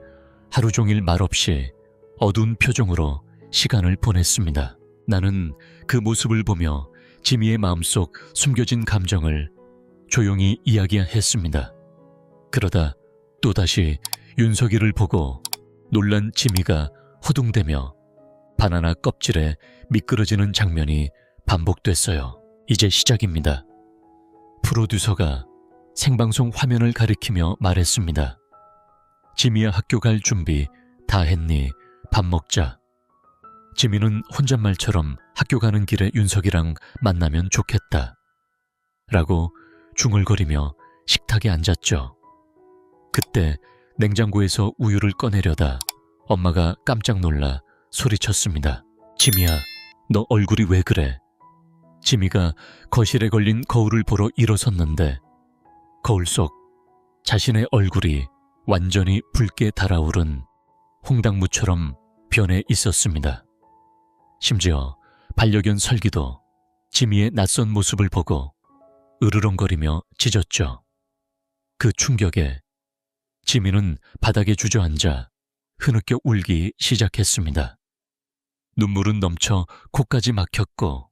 하루 종일 말없이 어두운 표정으로 시간을 보냈습니다. 나는 그 모습을 보며 지미의 마음속 숨겨진 감정을 조용히 이야기했습니다. 그러다 또다시 윤석이를 보고 놀란 지미가 허둥대며 바나나 껍질에 미끄러지는 장면이 반복됐어요. 이제 시작입니다. 프로듀서가 생방송 화면을 가리키며 말했습니다. 지미야 학교 갈 준비 다 했니? 밥 먹자. 지미는 혼잣말처럼 학교 가는 길에 윤석이랑 만나면 좋겠다 라고 중얼거리며 식탁에 앉았죠. 그때 냉장고에서 우유를 꺼내려다 엄마가 깜짝 놀라 소리쳤습니다. 지미야, 너 얼굴이 왜 그래? 지미가 거실에 걸린 거울을 보러 일어섰는데 거울 속 자신의 얼굴이 완전히 붉게 달아오른 홍당무처럼 변해 있었습니다. 심지어 반려견 설기도 지미의 낯선 모습을 보고 으르렁거리며 짖었죠. 그 충격에 지미는 바닥에 주저앉아 흐느껴 울기 시작했습니다. 눈물은 넘쳐 코까지 막혔고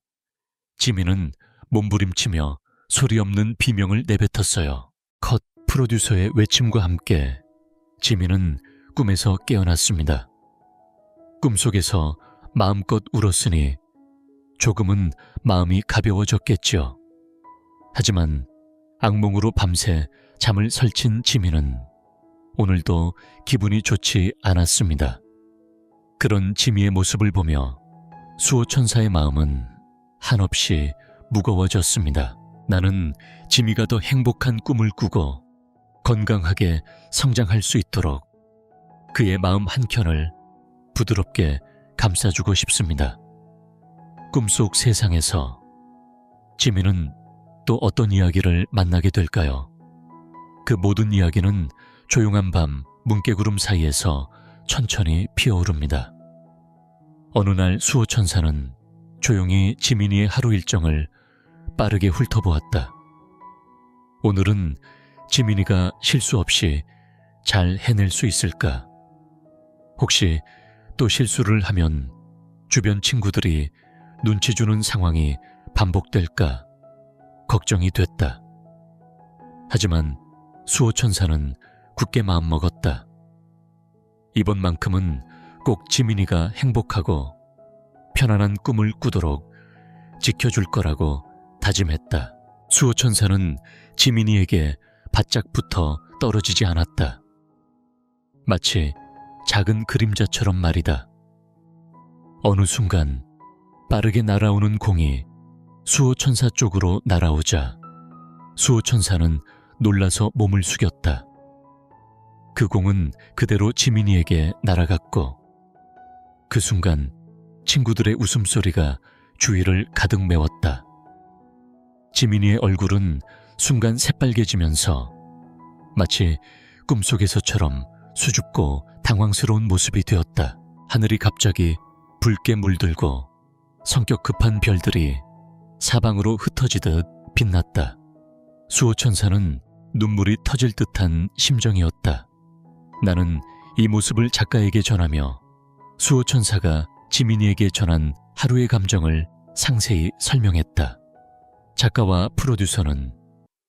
지미는 몸부림치며 소리 없는 비명을 내뱉었어요. 컷. 프로듀서의 외침과 함께 지미는 꿈에서 깨어났습니다. 꿈속에서 마음껏 울었으니 조금은 마음이 가벼워졌겠지요. 하지만 악몽으로 밤새 잠을 설친 지미는 오늘도 기분이 좋지 않았습니다. 그런 지미의 모습을 보며 수호천사의 마음은 한없이 무거워졌습니다. 나는 지미가 더 행복한 꿈을 꾸고 건강하게 성장할 수 있도록 그의 마음 한켠을 부드럽게 감싸주고 싶습니다. 꿈속 세상에서 지미는 또 어떤 이야기를 만나게 될까요? 그 모든 이야기는 조용한 밤 뭉게구름 사이에서 천천히 피어오릅니다. 어느 날 수호천사는 조용히 지민이의 하루 일정을 빠르게 훑어보았다. 오늘은 지민이가 실수 없이 잘 해낼 수 있을까? 혹시 또 실수를 하면 주변 친구들이 눈치 주는 상황이 반복될까 걱정이 됐다. 하지만 수호천사는 굳게 마음먹었다. 이번만큼은 꼭 지민이가 행복하고 편안한 꿈을 꾸도록 지켜줄 거라고 다짐했다. 수호천사는 지민이에게 바짝 붙어 떨어지지 않았다. 마치 작은 그림자처럼 말이다. 어느 순간 빠르게 날아오는 공이 수호천사 쪽으로 날아오자 수호천사는 놀라서 몸을 숙였다. 그 공은 그대로 지민이에게 날아갔고 그 순간 친구들의 웃음소리가 주위를 가득 메웠다. 지민이의 얼굴은 순간 새빨개지면서 마치 꿈속에서처럼 수줍고 당황스러운 모습이 되었다. 하늘이 갑자기 붉게 물들고 성격 급한 별들이 사방으로 흩어지듯 빛났다. 수호천사는 눈물이 터질 듯한 심정이었다. 나는 이 모습을 작가에게 전하며 수호천사가 지민이에게 전한 하루의 감정을 상세히 설명했다. 작가와 프로듀서는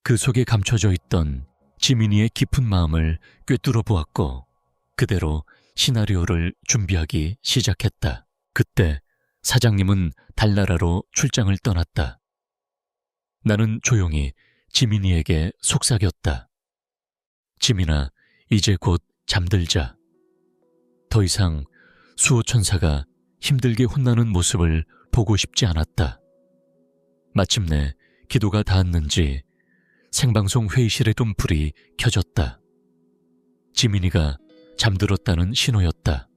그 속에 감춰져 있던 지민이의 깊은 마음을 꿰뚫어 보았고 그대로 시나리오를 준비하기 시작했다. 그때 사장님은 달나라로 출장을 떠났다. 나는 조용히 지민이에게 속삭였다. 지민아, 이제 곧 잠들자. 더 이상 수호천사가 힘들게 혼나는 모습을 보고 싶지 않았다. 마침내 기도가 닿았는지 생방송 회의실에 둔 불이 켜졌다. 지민이가 잠들었다는 신호였다.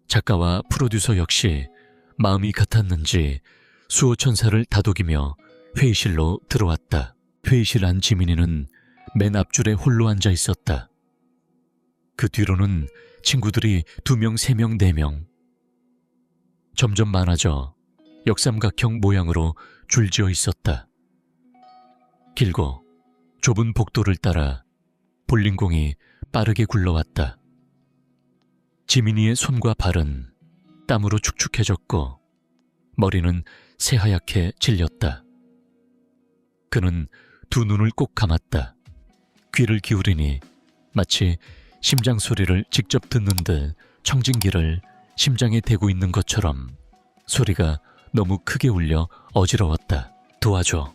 작가와 프로듀서 역시 마음이 같았는지 수호천사를 다독이며 회의실로 들어왔다. 회의실 안 지민이는 맨 앞줄에 홀로 앉아 있었다. 그 뒤로는 친구들이 2명, 3명, 4명 점점 많아져 역삼각형 모양으로 줄지어 있었다. 길고 좁은 복도를 따라 볼링공이 빠르게 굴러왔다. 지민이의 손과 발은 땀으로 축축해졌고 머리는 새하얗게 질렸다. 그는 2 눈을 꼭 감았다. 귀를 기울이니 마치 심장 소리를 직접 듣는 듯 청진기를 심장에 대고 있는 것처럼 소리가 너무 크게 울려 어지러웠다. 도와줘.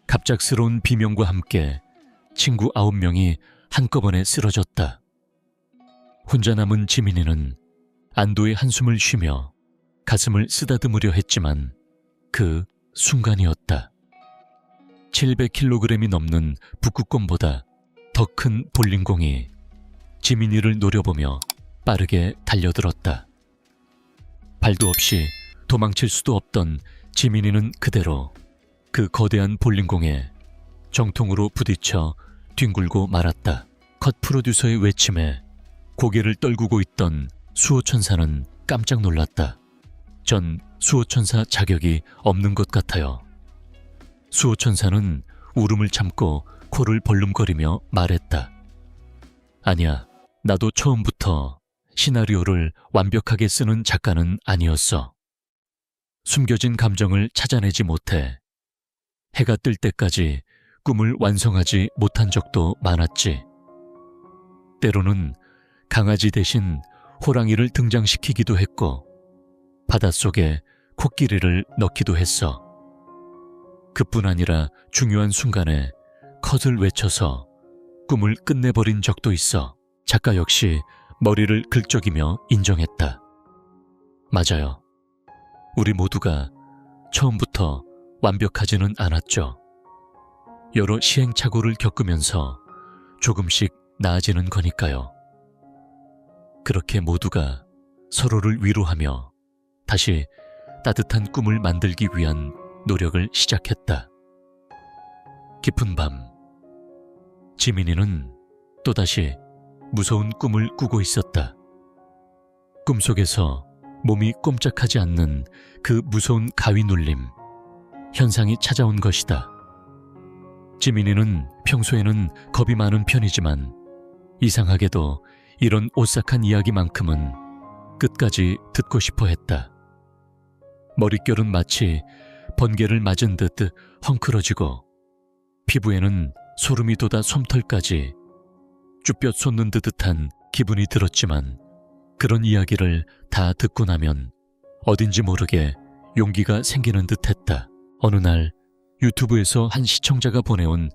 갑작스러운 비명과 함께 친구 9명이 한꺼번에 쓰러졌다. 혼자 남은 지민이는 안도의 한숨을 쉬며 가슴을 쓰다듬으려 했지만 그 순간이었다. 700kg이 넘는 북극곰보다 더 큰 볼링공이 지민이를 노려보며 빠르게 달려들었다. 발도 없이 도망칠 수도 없던 지민이는 그대로 그 거대한 볼링공에 정통으로 부딪혀 뒹굴고 말았다. 컷 프로듀서의 외침에 고개를 떨구고 있던 수호천사는 깜짝 놀랐다. 전 수호천사 자격이 없는 것 같아요. 수호천사는 울음을 참고 코를 벌름거리며 말했다. 아니야, 나도 처음부터 시나리오를 완벽하게 쓰는 작가는 아니었어. 숨겨진 감정을 찾아내지 못해 해가 뜰 때까지 꿈을 완성하지 못한 적도 많았지. 때로는 강아지 대신 호랑이를 등장시키기도 했고 바닷속에 코끼리를 넣기도 했어. 그뿐 아니라 중요한 순간에 컷을 외쳐서 꿈을 끝내버린 적도 있어. 작가 역시 머리를 긁적이며 인정했다. 맞아요. 우리 모두가 처음부터 완벽하지는 않았죠. 여러 시행착오를 겪으면서 조금씩 나아지는 거니까요. 그렇게 모두가 서로를 위로하며 다시 따뜻한 꿈을 만들기 위한 노력을 시작했다. 깊은 밤, 지민이는 또다시 무서운 꿈을 꾸고 있었다. 꿈속에서 몸이 꼼짝하지 않는 그 무서운 가위 눌림, 현상이 찾아온 것이다. 지민이는 평소에는 겁이 많은 편이지만 이상하게도 이런 오싹한 이야기만큼은 끝까지 듣고 싶어 했다. 머릿결은 마치 번개를 맞은 듯 헝클어지고 피부에는 소름이 돋아 솜털까지 쭈뼛 솟는 듯한 기분이 들었지만 그런 이야기를 다 듣고 나면 어딘지 모르게 용기가 생기는 듯했다. 어느 날 유튜브에서 한 시청자가 보내온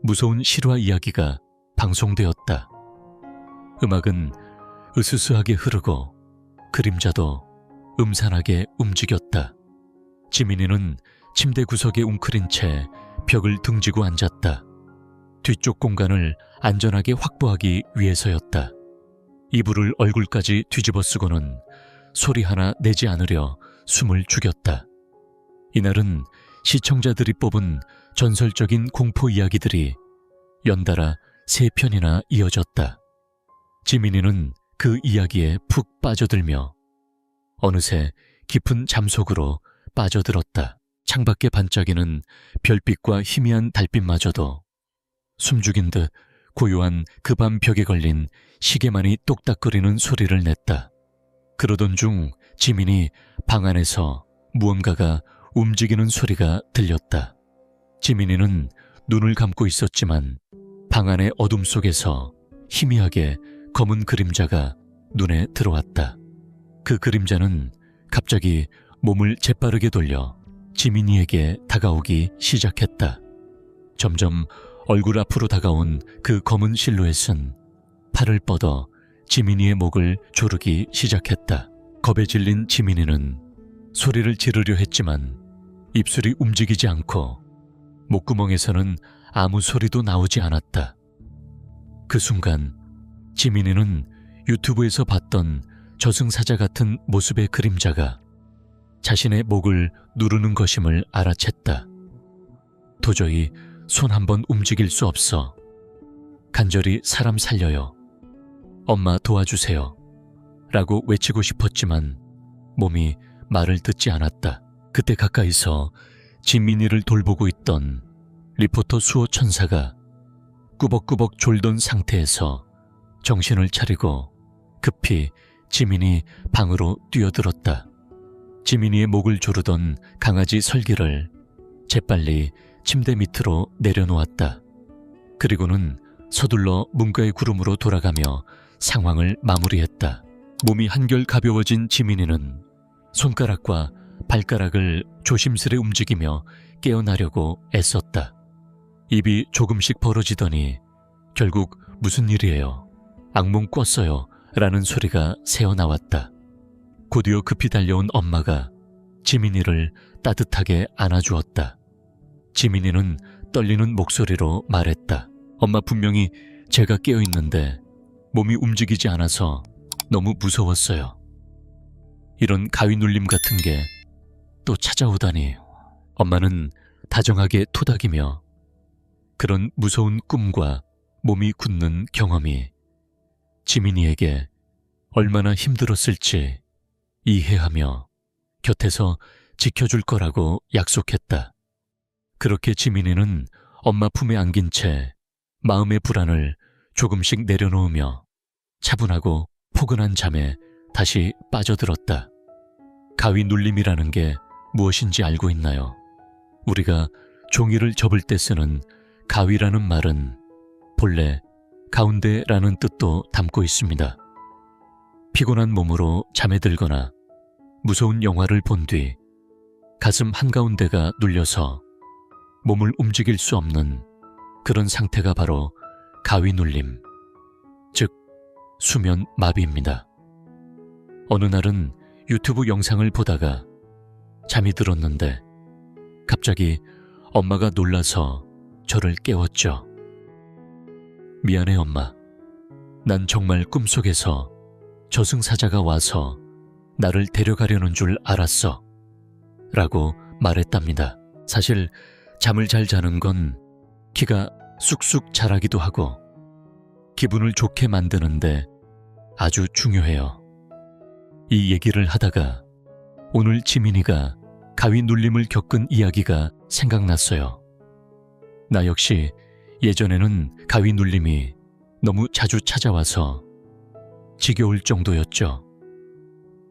무서운 실화 이야기가 방송되었다. 음악은 으스스하게 흐르고 그림자도 음산하게 움직였다. 지민이는 침대 구석에 웅크린 채 벽을 등지고 앉았다. 뒤쪽 공간을 안전하게 확보하기 위해서였다. 이불을 얼굴까지 뒤집어 쓰고는 소리 하나 내지 않으려 숨을 죽였다. 이날은 시청자들이 뽑은 전설적인 공포 이야기들이 연달아 3편이나 이어졌다. 지민이는 그 이야기에 푹 빠져들며 어느새 깊은 잠속으로 빠져들었다. 창밖에 반짝이는 별빛과 희미한 달빛마저도 숨죽인 듯 고요한 그 밤 벽에 걸린 시계만이 똑딱거리는 소리를 냈다. 그러던 중 지민이 방 안에서 무언가가 움직이는 소리가 들렸다. 지민이는 눈을 감고 있었지만 방 안의 어둠 속에서 희미하게 검은 그림자가 눈에 들어왔다. 그 그림자는 갑자기 몸을 재빠르게 돌려 지민이에게 다가오기 시작했다. 점점 얼굴 앞으로 다가온 그 검은 실루엣은 팔을 뻗어 지민이의 목을 조르기 시작했다. 겁에 질린 지민이는 소리를 지르려 했지만 입술이 움직이지 않고 목구멍에서는 아무 소리도 나오지 않았다. 그 순간 지민이는 유튜브에서 봤던 저승사자 같은 모습의 그림자가 자신의 목을 누르는 것임을 알아챘다. 도저히 손 한 번 움직일 수 없어 간절히 사람 살려요. 엄마 도와주세요. 라고 외치고 싶었지만 몸이 말을 듣지 않았다. 그때 가까이서 지민이를 돌보고 있던 리포터 수호 천사가 꾸벅꾸벅 졸던 상태에서 정신을 차리고 급히 지민이 방으로 뛰어들었다. 지민이의 목을 조르던 강아지 설기를 재빨리 침대 밑으로 내려놓았다. 그리고는 서둘러 문가의 구름으로 돌아가며 상황을 마무리했다. 몸이 한결 가벼워진 지민이는 손가락과 발가락을 조심스레 움직이며 깨어나려고 애썼다. 입이 조금씩 벌어지더니 결국 무슨 일이에요? 악몽 꿨어요. 라는 소리가 새어나왔다. 곧이어 급히 달려온 엄마가 지민이를 따뜻하게 안아주었다. 지민이는 떨리는 목소리로 말했다. 엄마, 분명히 제가 깨어있는데 몸이 움직이지 않아서 너무 무서웠어요. 이런 가위 눌림 같은 게 또 찾아오다니. 엄마는 다정하게 토닥이며 그런 무서운 꿈과 몸이 굳는 경험이 지민이에게 얼마나 힘들었을지 이해하며 곁에서 지켜줄 거라고 약속했다. 그렇게 지민이는 엄마 품에 안긴 채 마음의 불안을 조금씩 내려놓으며 차분하고 포근한 잠에 다시 빠져들었다. 가위 눌림이라는 게 무엇인지 알고 있나요? 우리가 종이를 접을 때 쓰는 가위라는 말은 본래 가운데라는 뜻도 담고 있습니다. 피곤한 몸으로 잠에 들거나 무서운 영화를 본 뒤 가슴 한가운데가 눌려서 몸을 움직일 수 없는 그런 상태가 바로 가위 눌림, 즉 수면 마비입니다. 어느 날은 유튜브 영상을 보다가 잠이 들었는데 갑자기 엄마가 놀라서 저를 깨웠죠. 미안해 엄마. 난 정말 꿈속에서 저승사자가 와서 나를 데려가려는 줄 알았어. 라고 말했답니다. 사실 잠을 잘 자는 건 키가 쑥쑥 자라기도 하고 기분을 좋게 만드는데 아주 중요해요. 이 얘기를 하다가 오늘 지민이가 가위 눌림을 겪은 이야기가 생각났어요. 나 역시 예전에는 가위 눌림이 너무 자주 찾아와서 지겨울 정도였죠.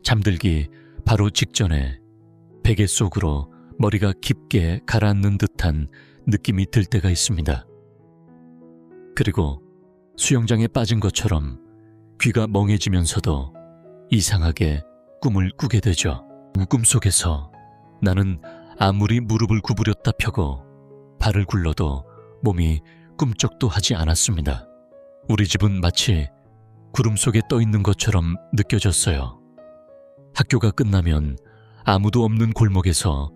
잠들기 바로 직전에 베개 속으로 머리가 깊게 가라앉는 듯한 느낌이 들 때가 있습니다. 그리고 수영장에 빠진 것처럼 귀가 멍해지면서도 이상하게 꿈을 꾸게 되죠. 꿈속에서 나는 아무리 무릎을 구부렸다 펴고 발을 굴러도 몸이 꿈쩍도 하지 않았습니다. 우리 집은 마치 구름 속에 떠 있는 것처럼 느껴졌어요. 학교가 끝나면 아무도 없는 골목에서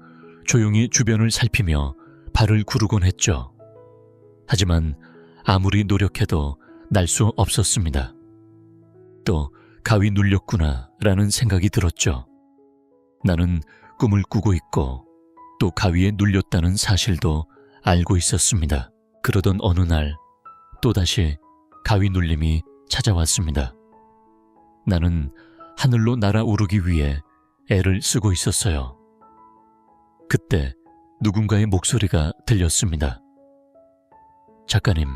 조용히 주변을 살피며 발을 구르곤 했죠. 하지만 아무리 노력해도 날 수 없었습니다. 또 가위 눌렸구나 라는 생각이 들었죠. 나는 꿈을 꾸고 있고 또 가위에 눌렸다는 사실도 알고 있었습니다. 그러던 어느 날 또다시 가위 눌림이 찾아왔습니다. 나는 하늘로 날아오르기 위해 애를 쓰고 있었어요. 그때 누군가의 목소리가 들렸습니다. 작가님,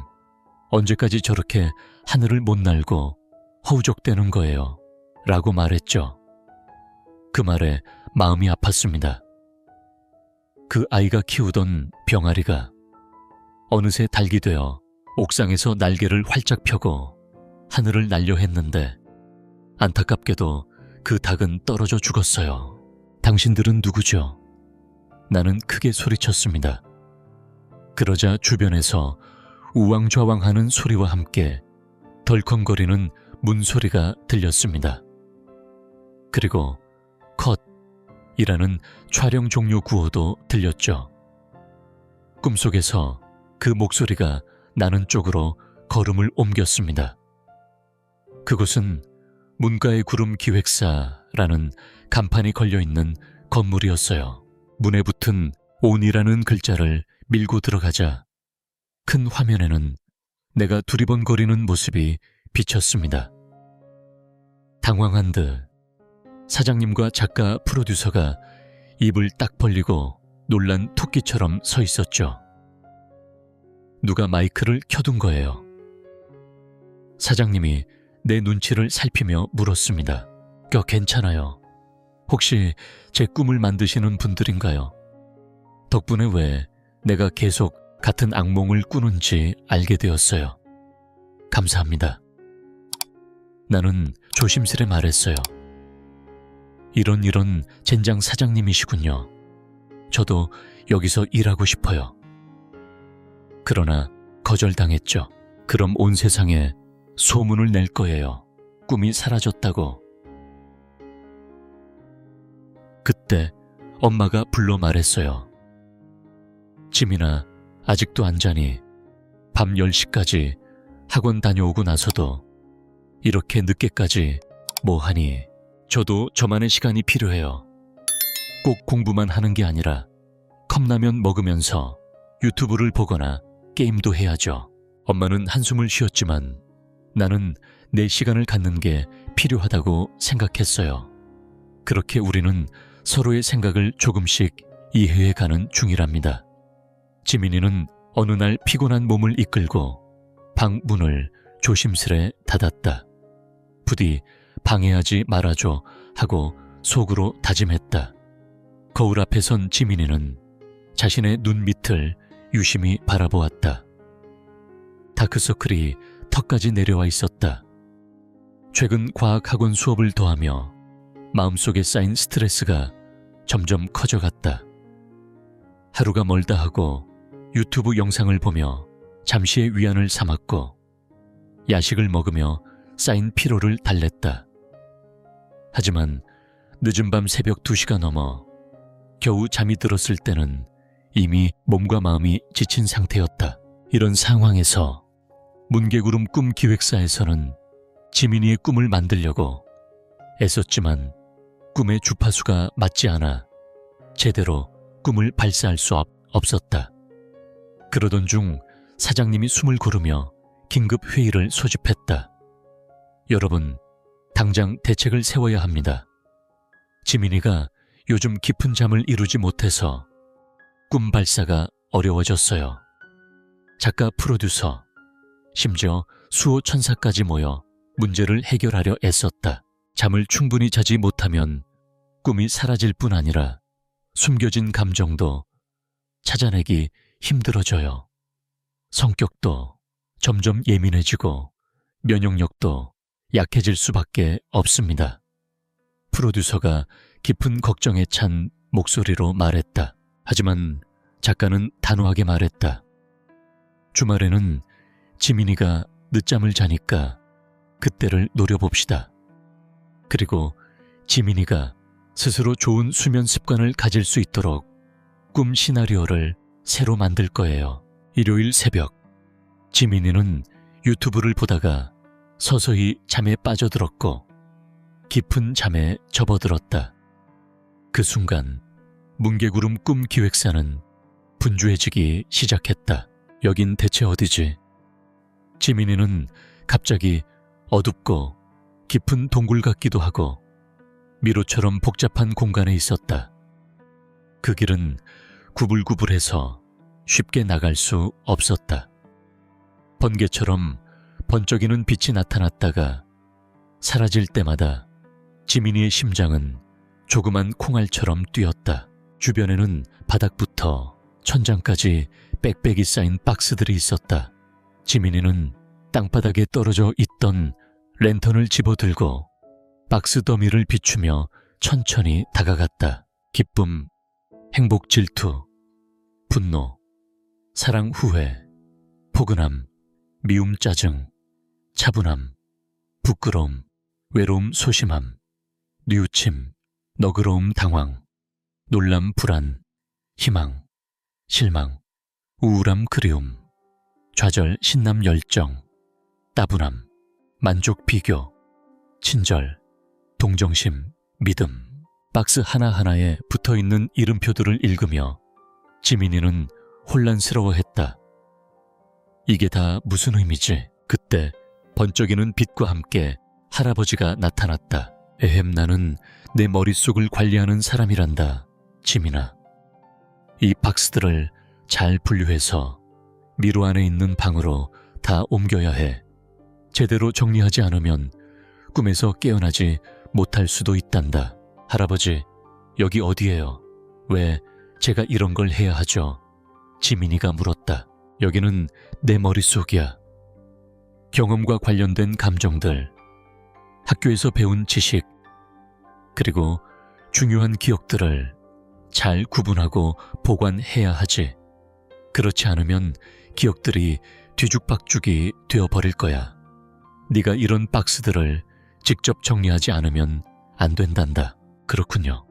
언제까지 저렇게 하늘을 못 날고 허우적대는 거예요? 라고 말했죠. 그 말에 마음이 아팠습니다. 그 아이가 키우던 병아리가 어느새 닭이 되어 옥상에서 날개를 활짝 펴고 하늘을 날려 했는데 안타깝게도 그 닭은 떨어져 죽었어요. 당신들은 누구죠? 나는 크게 소리쳤습니다. 그러자 주변에서 우왕좌왕하는 소리와 함께 덜컹거리는 문소리가 들렸습니다. 그리고 컷이라는 촬영 종료 구호도 들렸죠. 꿈속에서 그 목소리가 나는 쪽으로 걸음을 옮겼습니다. 그곳은 문가의 구름 기획사라는 간판이 걸려있는 건물이었어요. 문에 붙은 온이라는 글자를 밀고 들어가자 큰 화면에는 내가 두리번거리는 모습이 비쳤습니다. 당황한 듯 사장님과 작가, 프로듀서가 입을 딱 벌리고 놀란 토끼처럼 서 있었죠. 누가 마이크를 켜둔 거예요. 사장님이 내 눈치를 살피며 물었습니다. 괜찮아요. 혹시 제 꿈을 만드시는 분들인가요? 덕분에 왜 내가 계속 같은 악몽을 꾸는지 알게 되었어요. 감사합니다. 나는 조심스레 말했어요. 이런 젠장 사장님이시군요. 저도 여기서 일하고 싶어요. 그러나 거절당했죠. 그럼 온 세상에 소문을 낼 거예요. 꿈이 사라졌다고. 그때 엄마가 불러 말했어요. 지민아, 아직도 안 자니? 밤 10시까지 학원 다녀오고 나서도 이렇게 늦게까지 뭐 하니? 저도 저만의 시간이 필요해요. 꼭 공부만 하는 게 아니라 컵라면 먹으면서 유튜브를 보거나 게임도 해야죠. 엄마는 한숨을 쉬었지만 나는 내 시간을 갖는 게 필요하다고 생각했어요. 그렇게 우리는 서로의 생각을 조금씩 이해해가는 중이랍니다. 지민이는 어느 날 피곤한 몸을 이끌고 방 문을 조심스레 닫았다. 부디 방해하지 말아줘 하고 속으로 다짐했다. 거울 앞에 선 지민이는 자신의 눈 밑을 유심히 바라보았다. 다크서클이 턱까지 내려와 있었다. 최근 과학학원 수업을 더하며 마음속에 쌓인 스트레스가 점점 커져갔다. 하루가 멀다 하고 유튜브 영상을 보며 잠시의 위안을 삼았고 야식을 먹으며 쌓인 피로를 달랬다. 하지만 늦은 밤 새벽 2시가 넘어 겨우 잠이 들었을 때는 이미 몸과 마음이 지친 상태였다. 이런 상황에서 문개구름 꿈 기획사에서는 지민이의 꿈을 만들려고 애썼지만 꿈의 주파수가 맞지 않아 제대로 꿈을 발사할 수 없었다. 그러던 중 사장님이 숨을 고르며 긴급 회의를 소집했다. 여러분, 당장 대책을 세워야 합니다. 지민이가 요즘 깊은 잠을 이루지 못해서 꿈 발사가 어려워졌어요. 작가, 프로듀서, 심지어 수호 천사까지 모여 문제를 해결하려 애썼다. 잠을 충분히 자지 못하면 꿈이 사라질 뿐 아니라 숨겨진 감정도 찾아내기 힘들어져요. 성격도 점점 예민해지고 면역력도 약해질 수밖에 없습니다. 프로듀서가 깊은 걱정에 찬 목소리로 말했다. 하지만 작가는 단호하게 말했다. 주말에는 지민이가 늦잠을 자니까 그때를 노려봅시다. 그리고 지민이가 스스로 좋은 수면 습관을 가질 수 있도록 꿈 시나리오를 새로 만들 거예요. 일요일 새벽, 지민이는 유튜브를 보다가 서서히 잠에 빠져들었고 깊은 잠에 접어들었다. 그 순간 뭉게구름 꿈 기획사는 분주해지기 시작했다. 여긴 대체 어디지? 지민이는 갑자기 어둡고 깊은 동굴 같기도 하고 미로처럼 복잡한 공간에 있었다. 그 길은 구불구불해서 쉽게 나갈 수 없었다. 번개처럼 번쩍이는 빛이 나타났다가 사라질 때마다 지민이의 심장은 조그만 콩알처럼 뛰었다. 주변에는 바닥부터 천장까지 빽빽이 쌓인 박스들이 있었다. 지민이는 땅바닥에 떨어져 있던 랜턴을 집어들고 박스 더미를 비추며 천천히 다가갔다. 기쁨, 행복 질투, 분노, 사랑 후회, 포근함, 미움 짜증, 차분함, 부끄러움, 외로움 소심함, 뉘우침, 너그러움 당황, 놀람 불안, 희망, 실망, 우울함 그리움, 좌절 신남 열정, 따분함, 만족 비교, 친절, 동정심, 믿음. 박스 하나하나에 붙어있는 이름표들을 읽으며 지민이는 혼란스러워했다. 이게 다 무슨 의미지? 그때 번쩍이는 빛과 함께 할아버지가 나타났다. 에헴, 나는 내 머릿속을 관리하는 사람이란다. 지민아, 이 박스들을 잘 분류해서 미로 안에 있는 방으로 다 옮겨야 해. 제대로 정리하지 않으면 꿈에서 깨어나지 못할 수도 있단다. 할아버지, 여기 어디예요? 왜 제가 이런 걸 해야 하죠? 지민이가 물었다. 여기는 내 머릿속이야. 경험과 관련된 감정들, 학교에서 배운 지식, 그리고 중요한 기억들을 잘 구분하고 보관해야 하지. 그렇지 않으면 기억들이 뒤죽박죽이 되어버릴 거야. 네가 이런 박스들을 직접 정리하지 않으면 안 된단다. 그렇군요.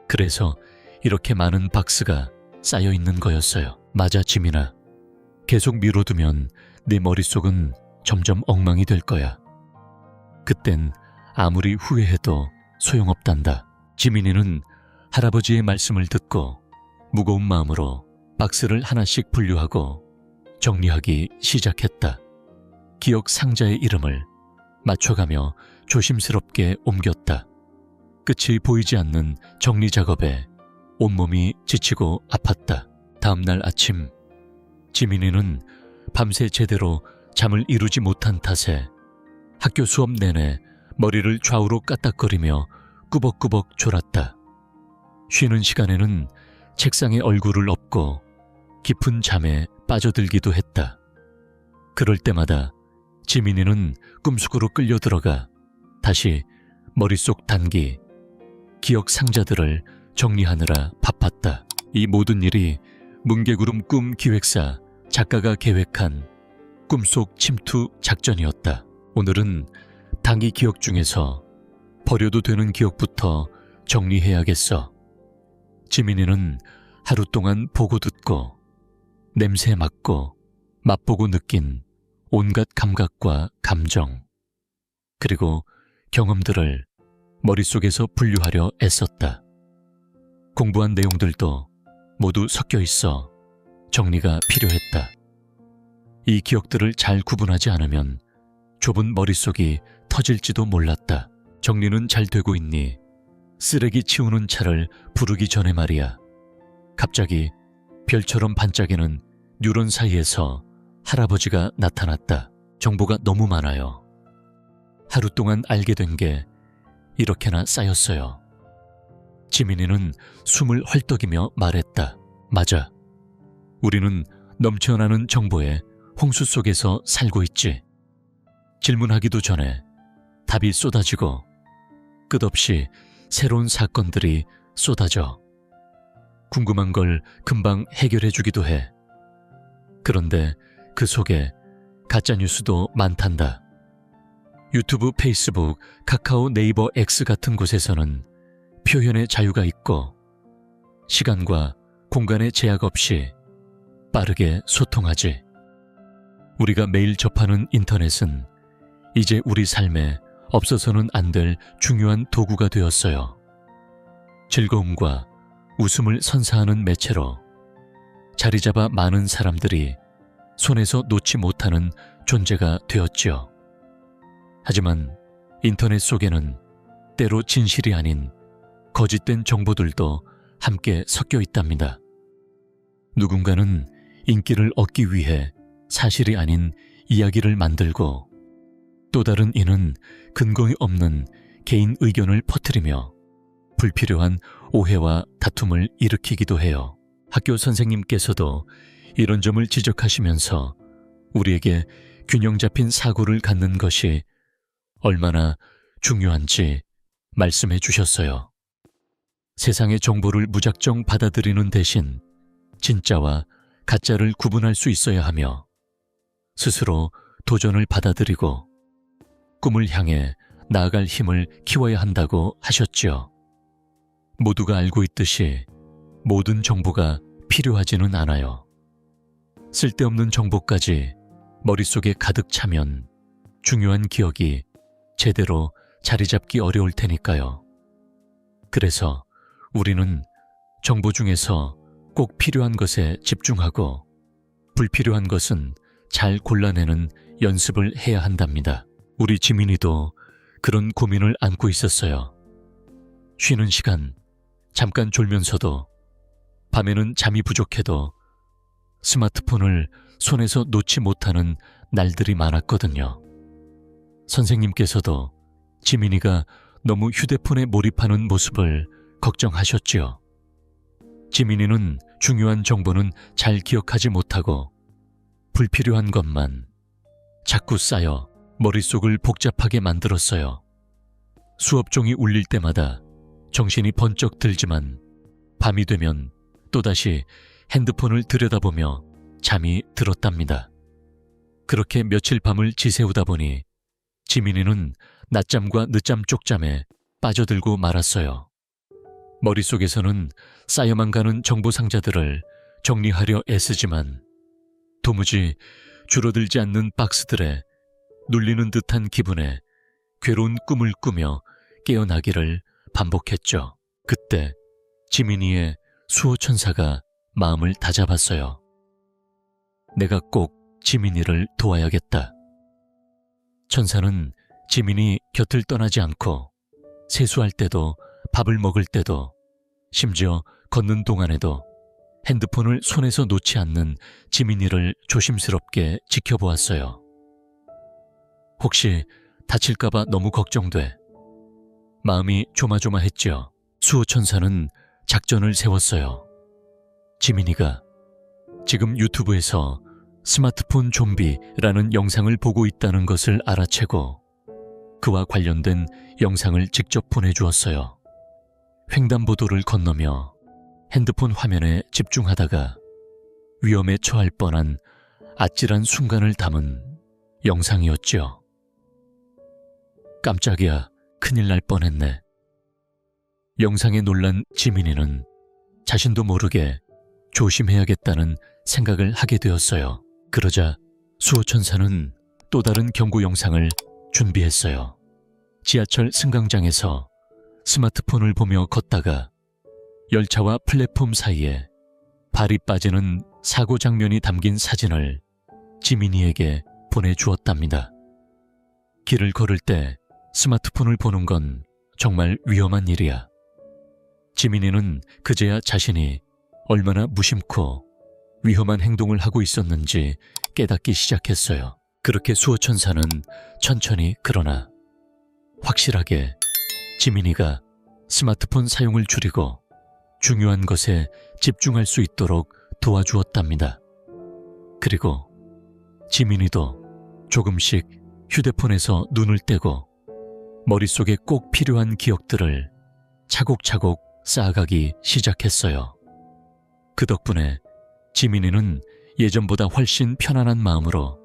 그래서 이렇게 많은 박스가 쌓여 있는 거였어요. 맞아, 지민아. 계속 미뤄두면 네 머릿속은 점점 엉망이 될 거야. 그땐 아무리 후회해도 소용없단다. 지민이는 할아버지의 말씀을 듣고 무거운 마음으로 박스를 하나씩 분류하고 정리하기 시작했다. 기억 상자의 이름을 맞춰가며 조심스럽게 옮겼다. 끝이 보이지 않는 정리 작업에 온몸이 지치고 아팠다. 다음날 아침, 지민이는 밤새 제대로 잠을 이루지 못한 탓에 학교 수업 내내 머리를 좌우로 까딱거리며 꾸벅꾸벅 졸았다. 쉬는 시간에는 책상에 얼굴을 엎고 깊은 잠에 빠져들기도 했다. 그럴 때마다 지민이는 꿈속으로 끌려 들어가 다시 머릿속 단기, 기억 상자들을 정리하느라 바빴다. 이 모든 일이 뭉게구름 꿈 기획사 작가가 계획한 꿈속 침투 작전이었다. 오늘은 단기 기억 중에서 버려도 되는 기억부터 정리해야겠어. 지민이는 하루 동안 보고 듣고 냄새 맡고 맛보고 느낀 온갖 감각과 감정, 그리고 경험들을 머릿속에서 분류하려 애썼다. 공부한 내용들도 모두 섞여 있어 정리가 필요했다. 이 기억들을 잘 구분하지 않으면 좁은 머릿속이 터질지도 몰랐다. 정리는 잘 되고 있니? 쓰레기 치우는 차를 부르기 전에 말이야. 갑자기 별처럼 반짝이는 뉴런 사이에서 할아버지가 나타났다. 정보가 너무 많아요. 하루 동안 알게 된 게 이렇게나 쌓였어요. 지민이는 숨을 헐떡이며 말했다. 맞아. 우리는 넘쳐나는 정보의 홍수 속에서 살고 있지. 질문하기도 전에 답이 쏟아지고 끝없이 새로운 사건들이 쏟아져. 궁금한 걸 금방 해결해주기도 해. 그런데 그 속에 가짜뉴스도 많단다. 유튜브, 페이스북, 카카오, 네이버, X 같은 곳에서는 표현의 자유가 있고 시간과 공간의 제약 없이 빠르게 소통하지. 우리가 매일 접하는 인터넷은 이제 우리 삶에 없어서는 안 될 중요한 도구가 되었어요. 즐거움과 웃음을 선사하는 매체로 자리 잡아 많은 사람들이 손에서 놓지 못하는 존재가 되었지요. 하지만 인터넷 속에는 때로 진실이 아닌 거짓된 정보들도 함께 섞여 있답니다. 누군가는 인기를 얻기 위해 사실이 아닌 이야기를 만들고 또 다른 이는 근거이 없는 개인 의견을 퍼뜨리며 불필요한 오해와 다툼을 일으키기도 해요. 학교 선생님께서도 이런 점을 지적하시면서 우리에게 균형 잡힌 사고를 갖는 것이 얼마나 중요한지 말씀해 주셨어요. 세상의 정보를 무작정 받아들이는 대신 진짜와 가짜를 구분할 수 있어야 하며 스스로 도전을 받아들이고 꿈을 향해 나아갈 힘을 키워야 한다고 하셨지요. 모두가 알고 있듯이 모든 정보가 필요하지는 않아요. 쓸데없는 정보까지 머릿속에 가득 차면 중요한 기억이 제대로 자리 잡기 어려울 테니까요. 그래서 우리는 정보 중에서 꼭 필요한 것에 집중하고 불필요한 것은 잘 골라내는 연습을 해야 한답니다. 우리 지민이도 그런 고민을 안고 있었어요. 쉬는 시간 잠깐 졸면서도 밤에는 잠이 부족해도 스마트폰을 손에서 놓지 못하는 날들이 많았거든요. 선생님께서도 지민이가 너무 휴대폰에 몰입하는 모습을 걱정하셨지요. 지민이는 중요한 정보는 잘 기억하지 못하고 불필요한 것만 자꾸 쌓여 머릿속을 복잡하게 만들었어요. 수업종이 울릴 때마다 정신이 번쩍 들지만 밤이 되면 또다시 핸드폰을 들여다보며 잠이 들었답니다. 그렇게 며칠 밤을 지새우다 보니 지민이는 낮잠과 늦잠 쪽잠에 빠져들고 말았어요. 머릿속에서는 쌓여만 가는 정보 상자들을 정리하려 애쓰지만 도무지 줄어들지 않는 박스들에 눌리는 듯한 기분에 괴로운 꿈을 꾸며 깨어나기를 반복했죠. 그때 지민이의 수호천사가 마음을 다잡았어요. 내가 꼭 지민이를 도와야겠다. 천사는 지민이 곁을 떠나지 않고 세수할 때도 밥을 먹을 때도 심지어 걷는 동안에도 핸드폰을 손에서 놓지 않는 지민이를 조심스럽게 지켜보았어요. 혹시 다칠까봐 너무 걱정돼. 마음이 조마조마했지요. 수호천사는 작전을 세웠어요. 지민이가 지금 유튜브에서 스마트폰 좀비라는 영상을 보고 있다는 것을 알아채고 그와 관련된 영상을 직접 보내주었어요. 횡단보도를 건너며 핸드폰 화면에 집중하다가 위험에 처할 뻔한 아찔한 순간을 담은 영상이었죠. 깜짝이야, 큰일 날 뻔했네. 영상에 놀란 지민이는 자신도 모르게 조심해야겠다는 생각을 하게 되었어요. 그러자 수호천사는 또 다른 경고 영상을 준비했어요. 지하철 승강장에서 스마트폰을 보며 걷다가 열차와 플랫폼 사이에 발이 빠지는 사고 장면이 담긴 사진을 지민이에게 보내주었답니다. 길을 걸을 때 스마트폰을 보는 건 정말 위험한 일이야. 지민이는 그제야 자신이 얼마나 무심코 위험한 행동을 하고 있었는지 깨닫기 시작했어요. 그렇게 수호천사는 천천히 그러나 확실하게 지민이가 스마트폰 사용을 줄이고 중요한 것에 집중할 수 있도록 도와주었답니다. 그리고 지민이도 조금씩 휴대폰에서 눈을 떼고 머릿속에 꼭 필요한 기억들을 차곡차곡 쌓아가기 시작했어요. 그 덕분에 지민이는 예전보다 훨씬 편안한 마음으로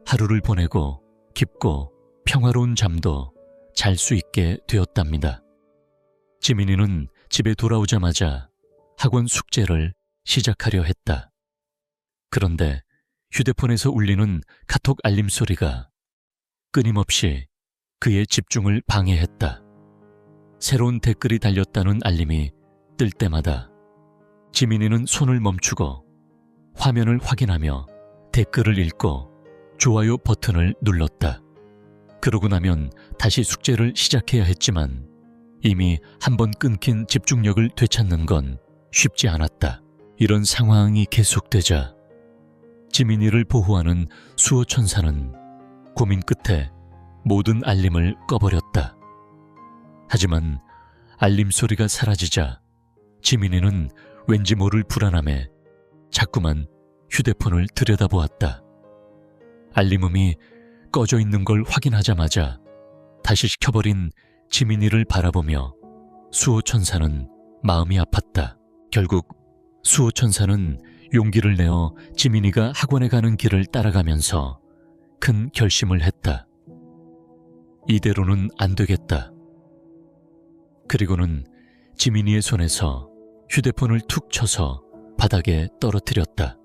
하루를 보내고 깊고 평화로운 잠도 잘 수 있게 되었답니다. 지민이는 집에 돌아오자마자 학원 숙제를 시작하려 했다. 그런데 휴대폰에서 울리는 카톡 알림 소리가 끊임없이 그의 집중을 방해했다. 새로운 댓글이 달렸다는 알림이 뜰 때마다 지민이는 손을 멈추고 화면을 확인하며 댓글을 읽고 좋아요 버튼을 눌렀다. 그러고 나면 다시 숙제를 시작해야 했지만 이미 한 번 끊긴 집중력을 되찾는 건 쉽지 않았다. 이런 상황이 계속되자 지민이를 보호하는 수호천사는 고민 끝에 모든 알림을 꺼버렸다. 하지만 알림 소리가 사라지자 지민이는 왠지 모를 불안함에 자꾸만 휴대폰을 들여다보았다. 알림음이 꺼져 있는 걸 확인하자마자 다시 켜버린 지민이를 바라보며 수호천사는 마음이 아팠다. 결국 수호천사는 용기를 내어 지민이가 학원에 가는 길을 따라가면서 큰 결심을 했다. 이대로는 안 되겠다. 그리고는 지민이의 손에서 휴대폰을 툭 쳐서 바닥에 떨어뜨렸다.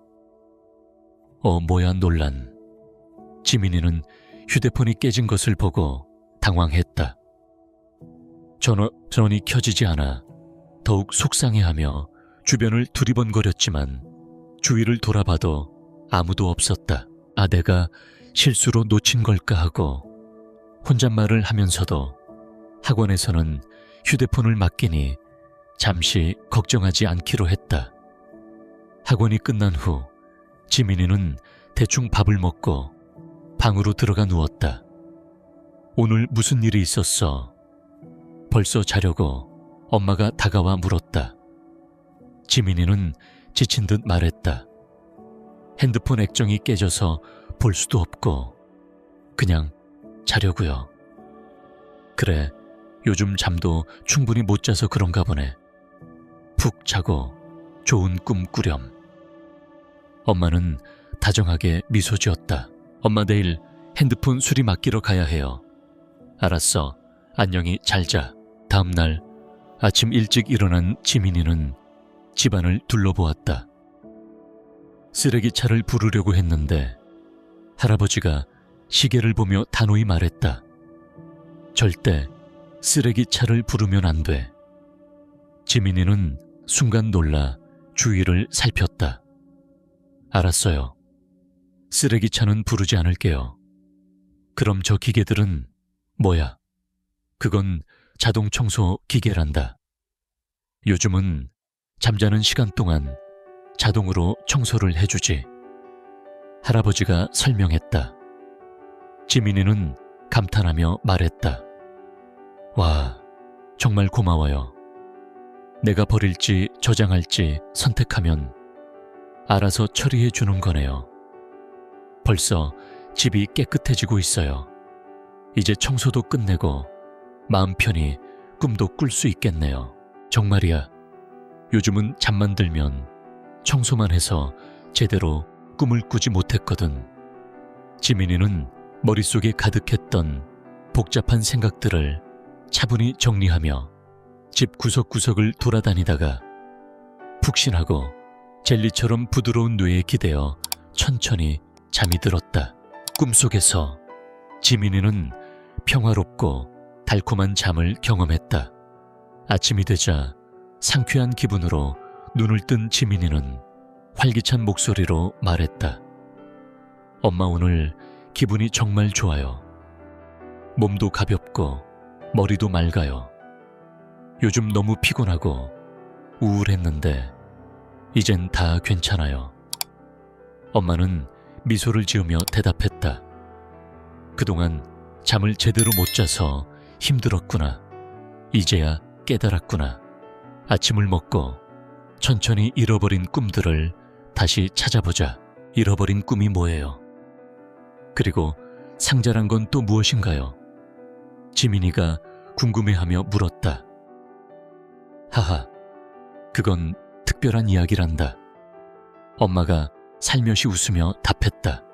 뭐야 논란. 지민이는 휴대폰이 깨진 것을 보고 당황했다. 전원이 켜지지 않아 더욱 속상해하며 주변을 두리번거렸지만 주위를 돌아봐도 아무도 없었다. 내가 실수로 놓친 걸까 하고 혼잣말을 하면서도 학원에서는 휴대폰을 맡기니 잠시 걱정하지 않기로 했다. 학원이 끝난 후 지민이는 대충 밥을 먹고 방으로 들어가 누웠다. 오늘 무슨 일이 있었어? 벌써 자려고 엄마가 다가와 물었다. 지민이는 지친 듯 말했다. 핸드폰 액정이 깨져서 볼 수도 없고 그냥 자려고요. 그래, 요즘 잠도 충분히 못 자서 그런가 보네. 푹 자고 좋은 꿈 꾸렴. 엄마는 다정하게 미소 지었다. 엄마 내일 핸드폰 수리 맡기러 가야 해요. 알았어. 안녕히 잘 자. 다음 날 아침 일찍 일어난 지민이는 집안을 둘러보았다. 쓰레기차를 부르려고 했는데 할아버지가 시계를 보며 단호히 말했다. 절대 쓰레기차를 부르면 안 돼. 지민이는 순간 놀라 주위를 살폈다. 알았어요. 쓰레기차는 부르지 않을게요. 그럼 저 기계들은 뭐야? 그건 자동 청소 기계란다. 요즘은 잠자는 시간 동안 자동으로 청소를 해주지. 할아버지가 설명했다. 지민이는 감탄하며 말했다. 와, 정말 고마워요. 내가 버릴지 저장할지 선택하면 알아서 처리해 주는 거네요. 벌써 집이 깨끗해지고 있어요. 이제 청소도 끝내고 마음 편히 꿈도 꿀 수 있겠네요. 정말이야. 요즘은 잠만 들면 청소만 해서 제대로 꿈을 꾸지 못했거든. 지민이는 머릿속에 가득했던 복잡한 생각들을 차분히 정리하며 집 구석구석을 돌아다니다가 푹신하고 젤리처럼 부드러운 뇌에 기대어 천천히 잠이 들었다. 꿈속에서 지민이는 평화롭고 달콤한 잠을 경험했다. 아침이 되자 상쾌한 기분으로 눈을 뜬 지민이는 활기찬 목소리로 말했다. 엄마 오늘 기분이 정말 좋아요. 몸도 가볍고 머리도 맑아요. 요즘 너무 피곤하고 우울했는데 이젠 다 괜찮아요. 엄마는 미소를 지으며 대답했다. 그동안 잠을 제대로 못 자서 힘들었구나. 이제야 깨달았구나. 아침을 먹고 천천히 잃어버린 꿈들을 다시 찾아보자. 잃어버린 꿈이 뭐예요? 그리고 상자란 건 또 무엇인가요? 지민이가 궁금해하며 물었다. 하하, 그건 특별한 이야기란다. 엄마가 살며시 웃으며 답했다.